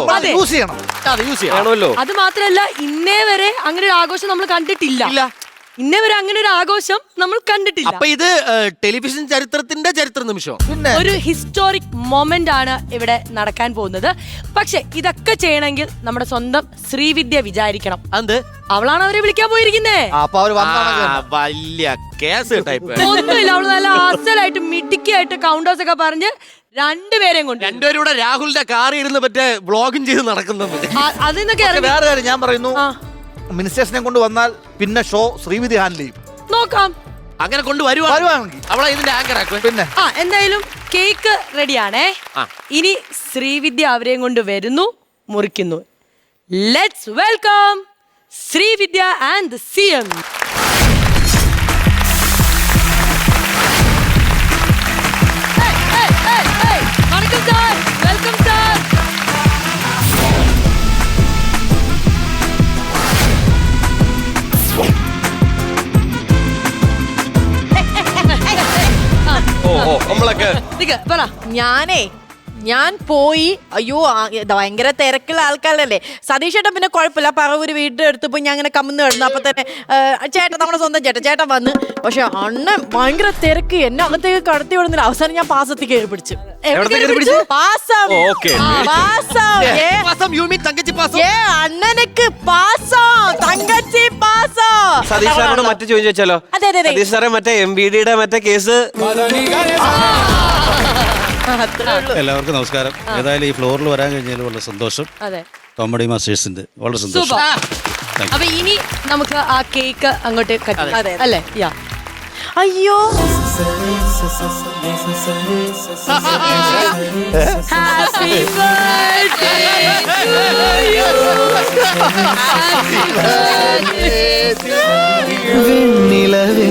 അത് മാത്രല്ല, ഇന്നേ വരെ അങ്ങനെ ഒരു ആഘോഷം നമ്മൾ കണ്ടിട്ടില്ല. ഇന്നേ വരെ അങ്ങനെ ഒരു ആഘോഷം നമ്മൾ കണ്ടിട്ടില്ല. അപ്പൊ ഇത് ടെലിവിഷൻ ചരിത്രത്തിന്റെ ചരിത്ര നിമിഷം, ഒരു ഹിസ്റ്റോറിക് മൊമെന്റ് ആണ് ഇവിടെ നടക്കാൻ പോകുന്നത്. പക്ഷെ ഇതൊക്കെ ചെയ്യണമെങ്കിൽ നമ്മുടെ സ്വന്തം ശ്രീവിദ്യ വിചാരിക്കണം. അത് അവളാണ് അവരെ വിളിക്കാൻ പോയിരിക്കുന്നേ. വലിയ കേസ് ടൈപ്പ് ഒന്നുമില്ല, അവള് നല്ല അസലായിട്ട് മിടുക്കിയായിട്ട് കൗണ്ടേഴ്സ് ഒക്കെ പറഞ്ഞ് രണ്ടുപേരെയും കൊണ്ട് രണ്ടുപേരും കൂടെ രാഹുലിന്റെ കാറിൽ ഇരുന്ന് മറ്റേ വ്ളോഗും ചെയ്ത് നടക്കുന്നത്. അതിന്നൊക്കെ വേറെ കാര്യം ഞാൻ പറയുന്നു, മിനിസ്റ്റേഴ്സിനെ കൊണ്ട് വന്നാൽ പിന്നെ ഷോ ശ്രീവിധി ഹാൻഡിൽ ചെയ്യും. നോക്കാം, അങ്ങനെ കൊണ്ടുവരുവാണെങ്കിൽ അവളെ ഇതിന്റെ ആങ്കർ ആക്കും. പിന്നെ എന്തായാലും കേക്ക് റെഡിയാണേ. ഇനി ശ്രീവിദ്യ അവരെയും കൊണ്ട് വരുന്നു, മുറിക്കുന്നു. Let's welcome Srividya and the CM. വണക്കം സാർ, വെൽക്കം സാർ. ഞാൻ പോയി. അയ്യോ ഭയങ്കര തിരക്കുള്ള ആൾക്കാരല്ലേ. സതീഷ് ചേട്ടൻ പിന്നെ കുഴപ്പമില്ല, പറവൂര് വീടിന്റെ അടുത്ത് പോയി ഞാൻ അങ്ങനെ കമ്മിന്ന് കിടന്നു. അപ്പൊ തന്നെ ചേട്ടൻ, നമ്മുടെ സ്വന്തം ചേട്ടൻ വന്ന്. പക്ഷെ അണ്ണൻ ഭയങ്കര തിരക്ക്, എന്നെ അകത്തേക്ക് കടത്തി വിടുന്നില്ല. അവസാനം ഞാൻ പാസത്തിൽ കയറി പിടിച്ചു. അണ്ണനക്ക് പാസം, തങ്കച്ചി പാസം. സതീഷ് സാറിനോട് മറ്റു ചോദിച്ചു വെച്ചാലോ? സതീഷ് സാറേ, മറ്റേ MBD മറ്റേ കേസ്. എല്ലാവർക്കും നമസ്കാരം. ഏതായാലും ഈ ഫ്ലോറിൽ വരാൻ കഴിഞ്ഞാൽ വളരെ സന്തോഷം. കോമഡി മാസ്റ്റേഴ്സിന്റെ വളരെ സന്തോഷം. അപ്പൊ ഇനി നമുക്ക് ആ കേക്ക് അങ്ങോട്ട് അല്ലേ? അയ്യോ, ഹാപ്പി ബർത്ത്ഡേ നിലവേ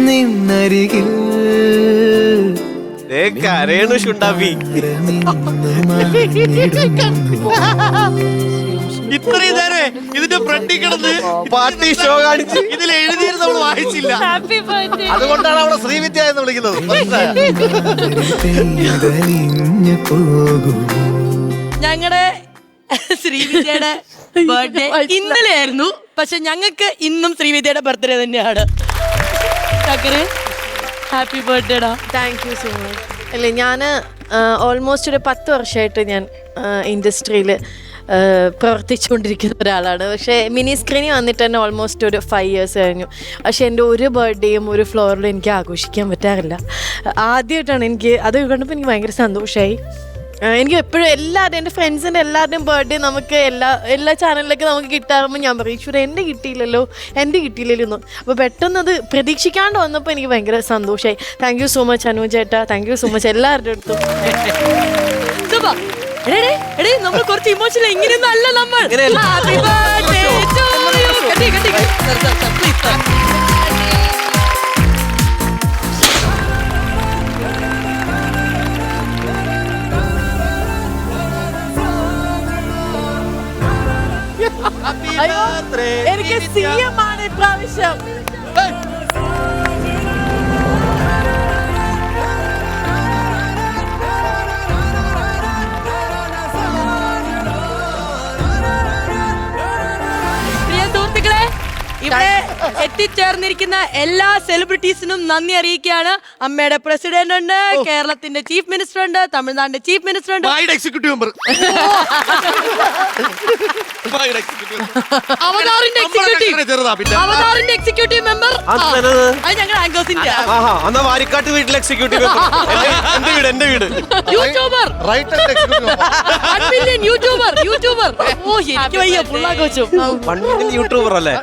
നിന്നരികിൽ ഇത്രയും നേരം ഇതിന്റെ ഫ്രണ്ടിൽ കിടന്ന് പാർട്ടി ഷോ കാണിച്ച് ഇതിൽ എഴുതിയിരുന്ന നമ്മൾ വായിച്ചില്ല. അതുകൊണ്ടാണ് അവളെ ശ്രീവിദ്യ എന്ന് വിളിക്കുന്നത്. ഞങ്ങളുടെ ശ്രീവിദ്യയുടെ ബർത്ത്ഡേ ഇന്നലെ ആയിരുന്നു. പക്ഷെ ഞങ്ങൾക്ക് ഇന്നും ശ്രീവിദ്യയുടെ ബർത്ത്ഡേ തന്നെയാണ്. ഹാപ്പി ബർത്ത്ഡേടാ. Thank you so much. അല്ലേ, ഞാൻ ഓൾമോസ്റ്റ് ഒരു 10 വർഷമായിട്ട് ഞാൻ ഇൻഡസ്ട്രിയിൽ പ്രവർത്തിച്ചുകൊണ്ടിരിക്കുന്ന ഒരാളാണ്. പക്ഷേ മിനി സ്ക്രീനിൽ വന്നിട്ട് തന്നെ ഓൾമോസ്റ്റ് ഒരു 5 years കഴിഞ്ഞു. പക്ഷേ എൻ്റെ ഒരു ബർത്ത്ഡേയും ഒരു ഫ്ലോറിലും എനിക്ക് ആഘോഷിക്കാൻ പറ്റാറില്ല. ആദ്യമായിട്ടാണ് എനിക്ക് അത് കണ്ടപ്പോൾ എനിക്ക് ഭയങ്കര സന്തോഷമായി. എനിക്ക് എപ്പോഴും എല്ലാവരും, എൻ്റെ ഫ്രണ്ട്സിൻ്റെ എല്ലാവരുടെയും ബർത്ത്ഡേ നമുക്ക് എല്ലാ ചാനലിലൊക്കെ നമുക്ക് കിട്ടാറുമ്പോൾ ഞാൻ പറയും, ഈശ്വര എൻ്റെ കിട്ടിയില്ലല്ലോ എന്ന്. അപ്പോൾ പെട്ടെന്ന് അത് പ്രതീക്ഷിക്കാണ്ട് വന്നപ്പോൾ എനിക്ക് ഭയങ്കര സന്തോഷമായി. Thank you so much Anu ചേട്ടാ, താങ്ക് യു സോ മച്ച് എല്ലാവരുടെ അടുത്തും. നമ്മൾ കുറച്ച് ഇമോഷണൽ, ഇങ്ങനെയൊന്നും അല്ല നമ്മൾ. Happy birthday to you. എനിക്ക് CM ആണ് ഇപ്രാവശ്യം. പ്രിയ സുഹൃത്തുക്കളെ, ഇവിടെ എത്തിച്ചേർന്നിരിക്കുന്ന എല്ലാ സെലിബ്രിറ്റീസിനും നന്ദി അറിയിക്കുകയാണ്. അമ്മയുടെ പ്രസിഡന്റ് ഉണ്ട്, കേരളത്തിന്റെ ചീഫ് മിനിസ്റ്റർ ഉണ്ട്, തമിഴ്നാടിന്റെ ചീഫ് മിനിസ്റ്റർ ഉണ്ട്, എക്സിക്യൂട്ടീവ് മെമ്പർ, അവതാറിന്റെ എക്സിക്യൂട്ടീവ് മെമ്പർ, ഞങ്ങളുടെ ആങ്കേഴ്സിന്റെ വാരിക്കാട്ട് വീട്ടിലെ എക്സിക്യൂട്ടീവ് എന്റെ വീട് യൂട്യൂബർ, 1 million യൂട്യൂബർ. ഓ, എനിക്ക് വയ്യ, ഫുള്ളാഘോഷം. 1 million യൂട്യൂബർ അല്ലേ?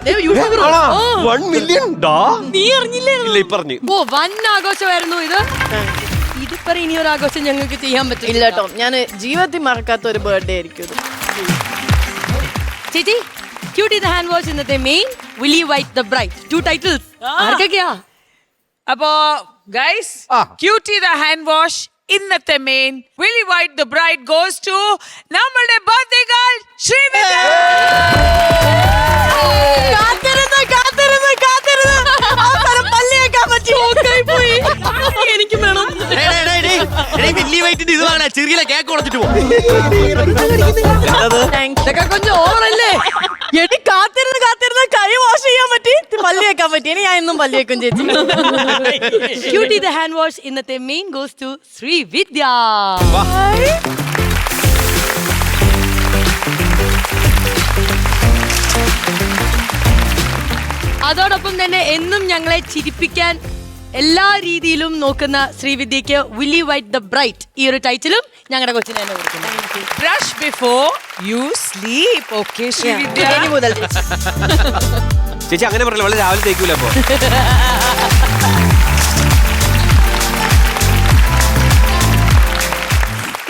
1 million നീ അറിഞ്ഞില്ലേ? ഓ, വൻ ആഘോഷമായിരുന്നു ഇത്. ഇതിപ്പോ ഇനി ഒരു ആഘോഷം ഞങ്ങൾക്ക് ചെയ്യാൻ പറ്റില്ല. ഇല്ല കേട്ടോ, ഞാൻ ജീവിതത്തിൽ മറക്കാത്ത ഒരു ബർത്ത്ഡേ ആയിരിക്കും ഇത്. ചേച്ചി, ക്യൂട്ടി ദ ഹാൻഡ് വാഷ് ഇന്നത്തെ main, willy white the bride, 2 titles. ആർക്കൊക്കെയാ? അപ്പോ guys, cutie the hand wash ഇന്നത്തെ main, willy white the bride goes to നമ്മളുടെ ബർത്ത്ഡേ ഗേൾ ശ്രീവിദ്യ. എനിക്ക് വേണം. ചെറിയ കേക്ക് കൊടുത്തിട്ട് പോകും. കൊഞ്ചം ഓവറല്ലേ? എടി, കാത്തിരുന്ന് കൈ വാഷ് ചെയ്യാൻ പറ്റി, പല്ല് വെക്കാൻ പറ്റി. ഇനി ഞാൻ ഇന്നും പല്ല് വെക്കും ചേച്ചി. ക്യൂട്ടി ദ ഹാൻഡ് വാഷ് ഇന്നത്തെ മെയിൻ ഗോസ് ടു ശ്രീവിദ്യ. അതോടൊപ്പം തന്നെ എന്നും ഞങ്ങളെ ചിരിപ്പിക്കാൻ എല്ലാ രീതിയിലും നോക്കുന്ന ശ്രീവിദ്യക്ക് വില്ലി വൈറ്റ് ദ ബ്രൈറ്റ് ഈ ഒരു ടൈറ്റിലും ഞങ്ങളുടെ കൊച്ചിനെ തന്നെ കൊടുക്കുന്നു. Brush before you sleep. Okay Srividya, മുതൽ ചേച്ചി അങ്ങനെ പറയല്ലോ, വളരെ രാവിലെ തേക്കൂല. അപ്പോ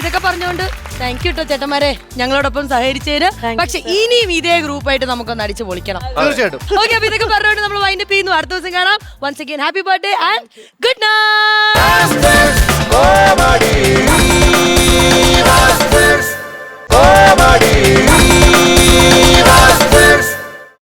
ഇതൊക്കെ പറഞ്ഞുകൊണ്ട് താങ്ക് യു കേട്ടോ ചേട്ടന്മാരെ ഞങ്ങളോടൊപ്പം സഹകരിച്ചേര്. പക്ഷെ ഇനിയും ഇതേ ഗ്രൂപ്പായിട്ട് നമുക്കൊന്ന് അടിച്ചു പൊളിക്കണം. തീർച്ചയായിട്ടും. ഓക്കെ, അപ്പൊ ഇതൊക്കെ പറഞ്ഞുകൊണ്ട് നമ്മൾ വൈൻഡപ്പ് ചെയ്യുന്നു. അടുത്ത ദിവസം കാണാം. Once again happy birthday and good night.